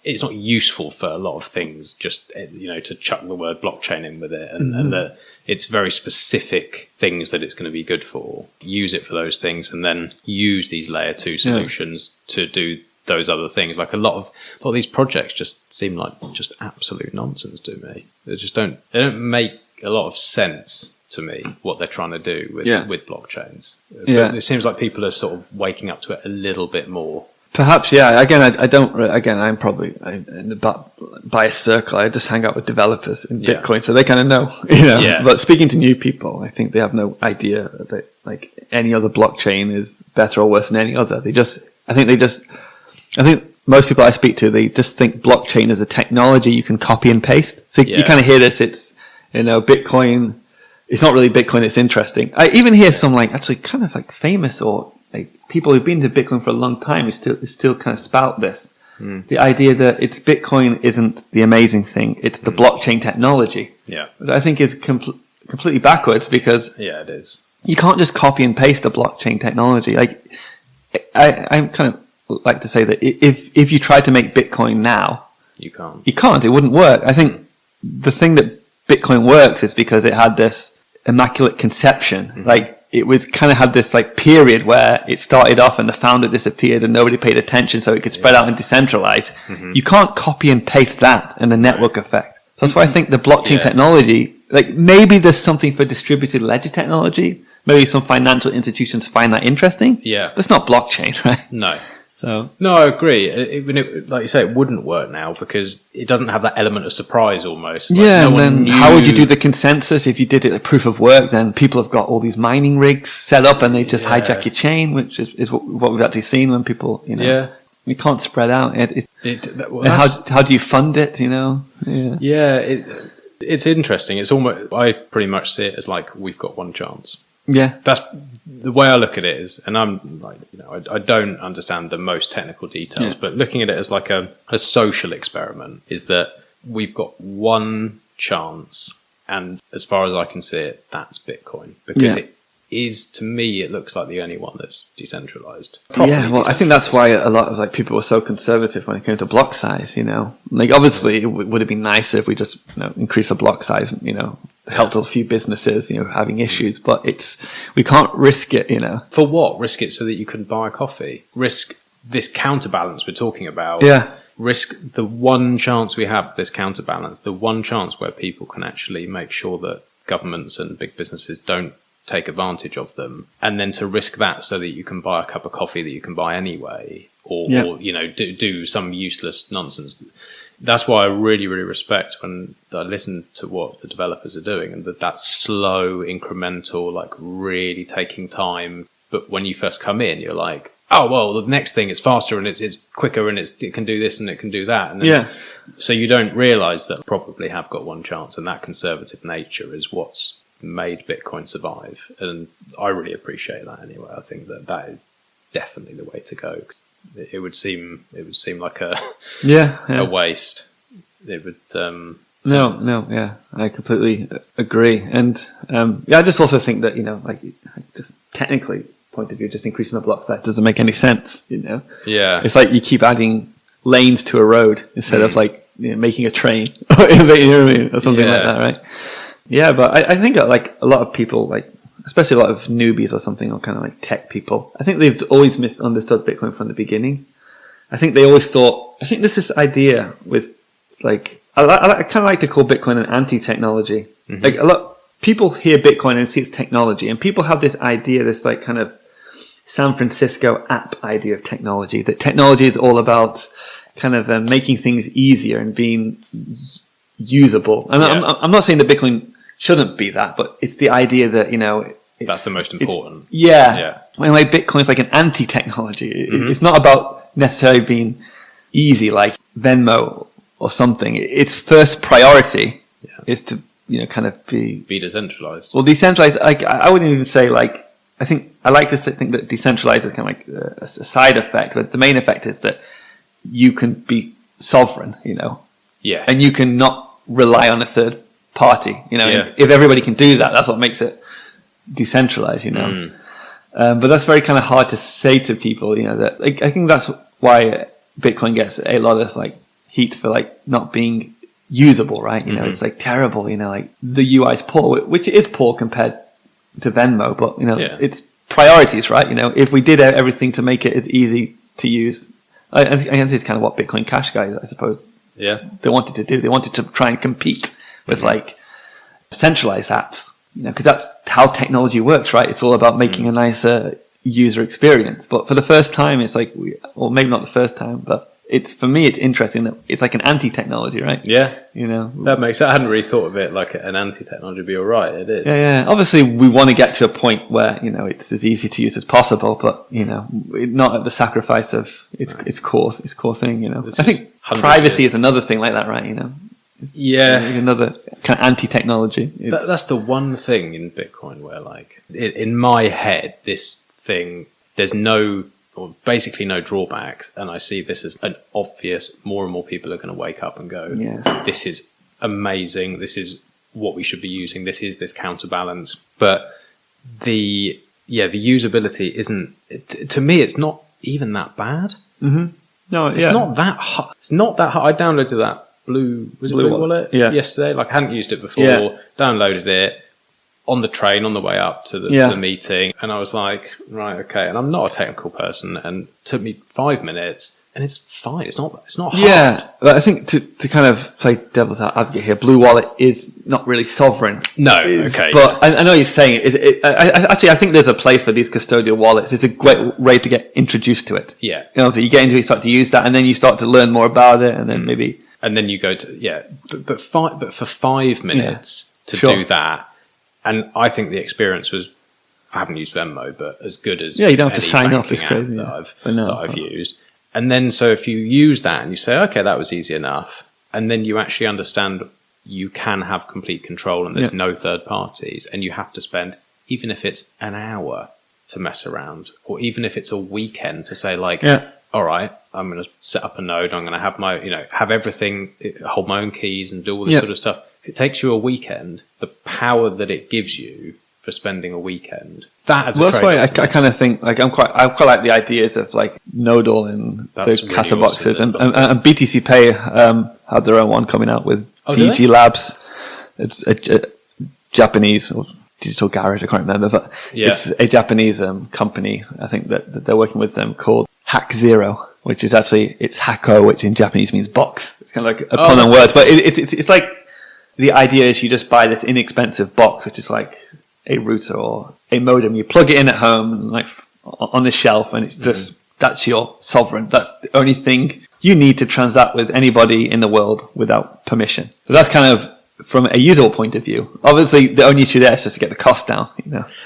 it's not useful for a lot of things just, to chuck the word blockchain in with it, and that it's very specific things that it's going to be good for. Use it for those things, and then use these layer 2 solutions to do those other things. Like a lot of these projects just seem like just absolute nonsense to me. They don't make a lot of sense to me, what they're trying to do with blockchains. But it seems like people are sort of waking up to it a little bit more. Perhaps, yeah. Again, I'm probably in the bias circle. I just hang out with developers in Bitcoin, so they kind of know, Yeah. But speaking to new people, I think they have no idea that like any other blockchain is better or worse than any other. I think most people I speak to, they just think blockchain is a technology you can copy and paste. So you kind of hear this. It's Bitcoin. It's not really Bitcoin. It's interesting. I even hear some actually kind of famous or people who've been to Bitcoin for a long time who still kind of spout this. The idea that Bitcoin isn't the amazing thing. It's the blockchain technology. Yeah. But I think is completely backwards, because it is. You can't just copy and paste a blockchain technology. I'm kind of like to say that if you try to make Bitcoin now, you can't. It wouldn't work. I think the thing that Bitcoin works is because it had this immaculate conception. It was kind of had this period where it started off and the founder disappeared and nobody paid attention, so it could spread out and decentralize. You can't copy and paste that and the network effect. So that's why I think the blockchain technology, maybe there's something for distributed ledger technology. Maybe some financial institutions find that interesting. Yeah. But it's not blockchain, right? No. No, I agree. Like you say, it wouldn't work now because it doesn't have that element of surprise almost. And then how would you do the consensus if you did it a proof of work? Then people have got all these mining rigs set up and they just hijack your chain, which is what we've actually seen when people, we can't spread out. How do you fund it? It's interesting. It's almost, I pretty much see it as we've got one chance. Yeah, that's the way I look at it. And I'm I don't understand the most technical details, but looking at it as a social experiment, is that we've got one chance, and as far as I can see it, that's Bitcoin, because it is, to me, it looks like the only one that's decentralized. I think that's why a lot of people were so conservative when it came to block size. Obviously it would have been nicer if we just increase the block size. Helped a few businesses, having issues, but we can't risk it, For what? Risk it so that you can buy a coffee? Risk this counterbalance we're talking about? Risk the one chance we have, this counterbalance, the one chance where people can actually make sure that governments and big businesses don't take advantage of them, and then to risk that so that you can buy a cup of coffee that you can buy anyway, or do some useless nonsense. That's why I really, really respect when I listen to what the developers are doing, and that slow, incremental, really taking time. But when you first come in, you're like, oh, well, the next thing is faster and it's quicker and it can do this and it can do that. And then, so you don't realize that probably have got one chance, and that conservative nature is what's made Bitcoin survive. And I really appreciate that anyway. I think that is definitely the way to go. It would seem like a waste. It would I completely agree. And I just also think that just technically point of view, just increasing the block size doesn't make any sense. It's like you keep adding lanes to a road instead of making a train, or something like that, right? Yeah, but I think a lot of people especially a lot of newbies or something, or kind of tech people, I think they've always misunderstood Bitcoin from the beginning. I think they always thought, I think there's this idea with I kind of like to call Bitcoin an anti-technology. Mm-hmm. Like a lot people hear Bitcoin and see it's technology, and people have this idea, this like kind of San Francisco app idea of technology, that technology is all about kind of making things easier and being usable. And I'm not saying that Bitcoin shouldn't be that, but it's the idea that, that's the most important. Yeah. Anyway, Bitcoin is like an anti-technology. It's not about necessarily being easy like Venmo or something. Its first priority is to, kind of be decentralized. Well, decentralized, like, I wouldn't even say like, I like to think that decentralized is kind of like a side effect, but the main effect is that you can be sovereign, Yeah. and you can not rely on a third party, If everybody can do that, that's what makes it decentralized, but that's very kind of hard to say to people, that like, I think that's why Bitcoin gets a lot of like heat for like not being usable, right? It's like terrible, like the UI is poor, which is poor compared to Venmo, but it's priorities, right? If we did everything to make it as easy to use, I guess it's kind of what Bitcoin Cash guys, I suppose, they wanted to do. They wanted to try and compete with like centralized apps, because that's how technology works, right? It's all about making a nicer user experience. But for the first time, it's like, or maybe not the first time, but for me, it's interesting that it's like an anti-technology, right? Yeah. That makes sense. I hadn't really thought of it like an anti-technology would be all right. It is. Yeah. Obviously, we want to get to a point where, it's as easy to use as possible, but, not at the sacrifice of its core thing, I think privacy is another thing like that, right? Yeah. Another kind of anti-technology. That's the one thing in Bitcoin where, like, in my head, this thing, there's basically no drawbacks, and I see this as an obvious. More and more people are going to wake up and go, "This is amazing. This is what we should be using. This is this counterbalance." But the usability isn't. To me, it's not even that bad. Mm-hmm. No, it's not that hard. It's not that hard. I downloaded that Blue Wallet yesterday. Like, I hadn't used it before. Downloaded it on the train on the way up to the meeting, and I was like, right, okay. And I'm not a technical person, and it took me 5 minutes, and it's fine. It's not hard. Yeah, but I think to kind of play devil's advocate here, Blue Wallet is not really sovereign. No, okay. But I know you're saying it. I think there's a place for these custodial wallets. It's a great way to get introduced to it. Yeah. So you get into it, you start to use that, and then you start to learn more about it, and then maybe. And then you go to but for 5 minutes to do that. And I think the experience was, I haven't used Venmo, but as good as you don't have to sign up. It's crazy that I've used. And then, so if you use that and you say, okay, that was easy enough, and then you actually understand you can have complete control and there's no third parties, and you have to spend, even if it's an hour to mess around, or even if it's a weekend to say like, all right, I'm going to set up a node, I'm going to have my, have everything, hold my own keys and do all this sort of stuff. If it takes you a weekend, the power that it gives you for spending a weekend, that as a that's why I trade-off. kind of think like I quite like the ideas of like Nodal and That's the really Casa boxes, awesome, and BTC Pay had their own one coming out with DG Labs. It's a Japanese or digital garage, I can't remember, but it's a Japanese company. I think that they're working with them called Hack Zero, which is actually it's Hako, which in Japanese means box. It's kind of like a pun on words, but it's like the idea is you just buy this inexpensive box, which is like a router or a modem. You plug it in at home, like on the shelf, and it's just that's your sovereign. That's the only thing you need to transact with anybody in the world without permission. So that's kind of from a usable point of view. Obviously, the only issue there is just to get the cost down.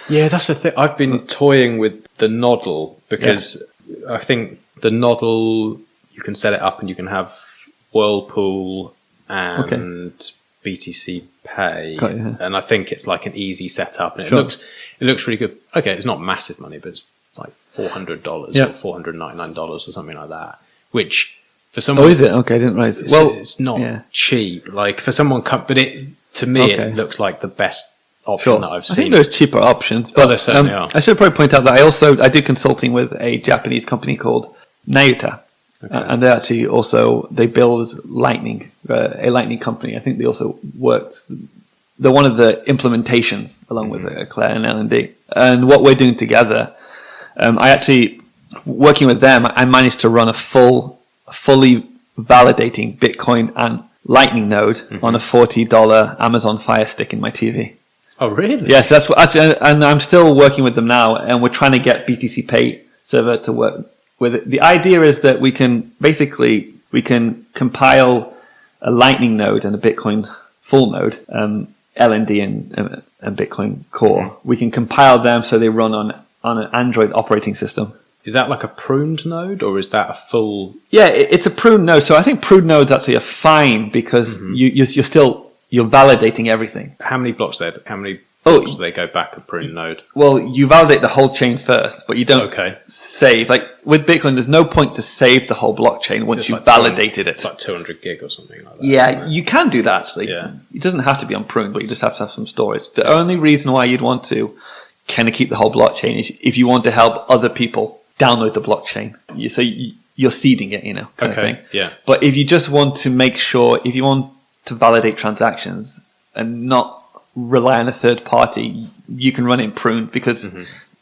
Yeah, that's the thing. I've been toying with the Nodal because I think the Nodal, you can set it up and you can have Whirlpool and BTC Pay, and I think it's like an easy setup, and it looks really good. Okay, it's not massive money, but it's like $400 or $499 or something like that. Which for someone, is it? Okay, I didn't realize. It's not cheap. Like for someone, but to me, it looks like the best option that I've seen. I think there's cheaper options, but there certainly are. I should probably point out that I do consulting with a Japanese company called Nayuta. And they actually they build Lightning, a Lightning company. I think they also they're one of the implementations along with Claire and L&D. And what we're doing together, I actually, working with them, I managed to run a fully validating Bitcoin and Lightning node on a $40 Amazon Fire Stick in my TV. Oh, really? Yes, that's what. Actually, and I'm still working with them now, and we're trying to get BTC Pay server to work with it. The idea is that we can compile a Lightning node and a Bitcoin full node, LND and Bitcoin Core. We can compile them so they run on an Android operating system. Is that like a pruned node, or is that a full? Yeah, it's a pruned node. So I think pruned nodes actually are fine because you're validating everything. How many blocks do they go back a pruned node? Well, you validate the whole chain first, but you don't save. Like with Bitcoin, there's no point to save the whole blockchain once you've validated it. It's like 200 gig or something like that. Yeah, you can do that actually. Yeah. It doesn't have to be on pruned, but you just have to have some storage. The only reason why you'd want to kind of keep the whole blockchain is if you want to help other people download the blockchain. So you're seeding it, kind of thing. Yeah. But if you just want to make sure, if you want to validate transactions and not rely on a third party, you can run it in pruned because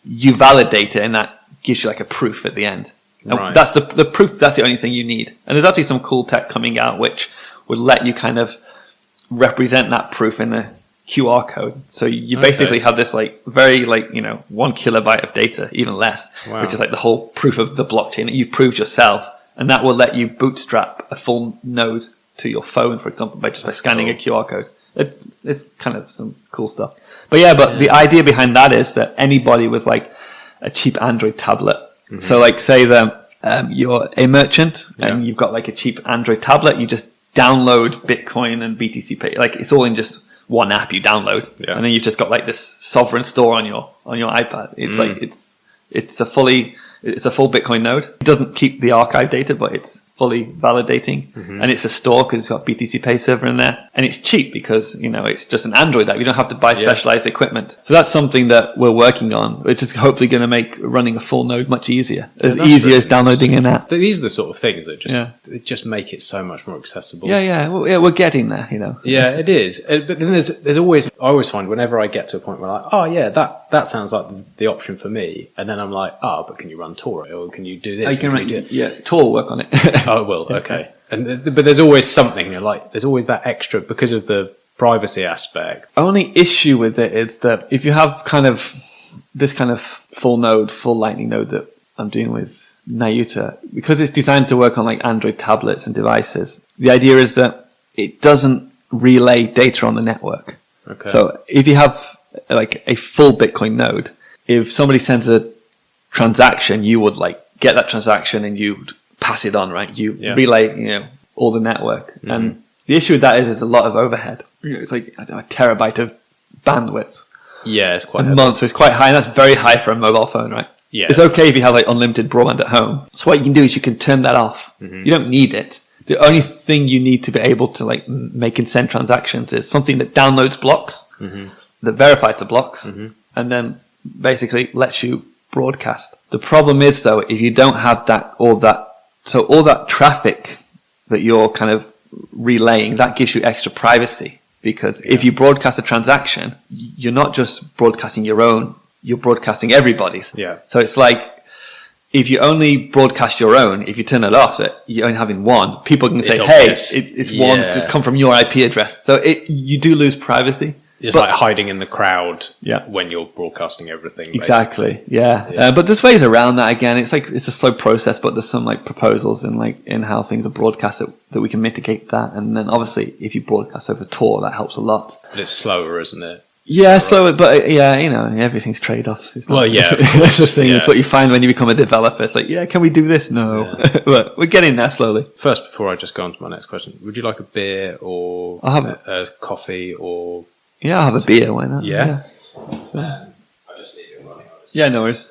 you validate it and that gives you like a proof at the end. And that's the proof. That's the only thing you need. And there's actually some cool tech coming out which would let you kind of represent that proof in a QR code. So you basically have this like very 1 kilobyte of data, even less, which is like the whole proof of the blockchain that you've proved yourself. And that will let you bootstrap a full node to your phone, for example, by scanning a QR code. It's kind of some cool stuff. But the idea behind that is that anybody with like a cheap Android tablet, so like say that you're a merchant and you've got like a cheap Android tablet, you just download Bitcoin and BTC Pay. Like it's all in just one app you download, and then you've just got like this sovereign store on your iPad. It's like it's a full Bitcoin node. It doesn't keep the archive data, but it's fully validating, and it's a store because it's got BTC Pay server in there, and it's cheap because it's just an Android app. You don't have to buy specialized equipment. So that's something that we're working on, which is hopefully going to make running a full node much easier. As easy as downloading an app. These are the sort of things that just make it so much more accessible. We're getting there. Yeah, it is. But then there's always, I always find whenever I get to a point where that sounds like the option for me, and then I'm like, but can you run Tor, or can you do this? Tor will work on it. Oh, it will. Okay. But there's always something, there's always that extra because of the privacy aspect. Only issue with it is that if you have this kind of full Lightning node that I'm doing with Nayuta, because it's designed to work on like Android tablets and devices, the idea is that it doesn't relay data on the network. Okay. So if you have like a full Bitcoin node, if somebody sends a transaction, you would like get that transaction and you'd pass it on, right? You relay, all the network. And the issue with that is there's a lot of overhead. It's like a terabyte of bandwidth. Yeah, it's quite a month. So it's quite high, and that's very high for a mobile phone, right? Yeah. It's okay if you have like unlimited broadband at home. So what you can do is you can turn that off. You don't need it. The only thing you need to be able to like make and send transactions is something that downloads blocks, that verifies the blocks, and then basically lets you broadcast. The problem is though, if you don't have all that traffic that you're kind of relaying, that gives you extra privacy. Because if you broadcast a transaction, you're not just broadcasting your own, you're broadcasting everybody's. Yeah. So it's like, if you only broadcast your own, if you turn it off, you're only having one, people can say, it's one, it's come from your IP address. So you do lose privacy. It's like hiding in the crowd when you're broadcasting everything. Exactly. Basically. Yeah. But there's ways around that again. It's like, it's a slow process, but there's some like proposals in how things are broadcasted that we can mitigate that. And then obviously if you broadcast over Tor, that helps a lot. But it's slower, isn't it? Yeah. Everything's trade-offs. It's not, that's the thing. It's what you find when you become a developer. It's like, can we do this? No. Yeah. But we're getting there slowly. First, before I just go on to my next question, would you like a beer or a coffee or... Yeah, I'll have a beer, why not? Yeah. I'll just leave it running. No worries.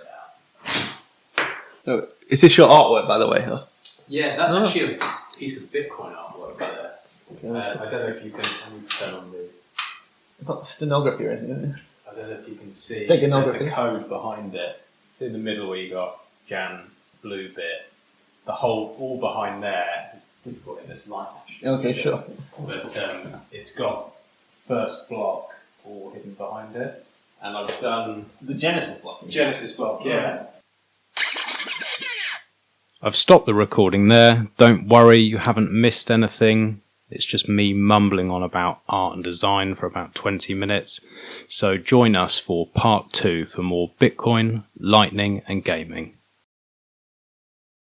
So, is this your artwork, by the way? Huh? Yeah, that's actually a piece of Bitcoin artwork there. I don't know if you can turn on the... It's not stenography or anything, is it? I don't know if you can see. There's the code behind it. It's in the middle where you got Jan blue bit. All behind there is difficult in this light, actually. Okay, sure. But it's got first block all hidden behind it, and I've done the Genesis block. Yeah. I've stopped the recording there. Don't worry, you haven't missed anything. It's just me mumbling on about art and design for about 20 minutes. So join us for part 2 for more Bitcoin, Lightning and gaming.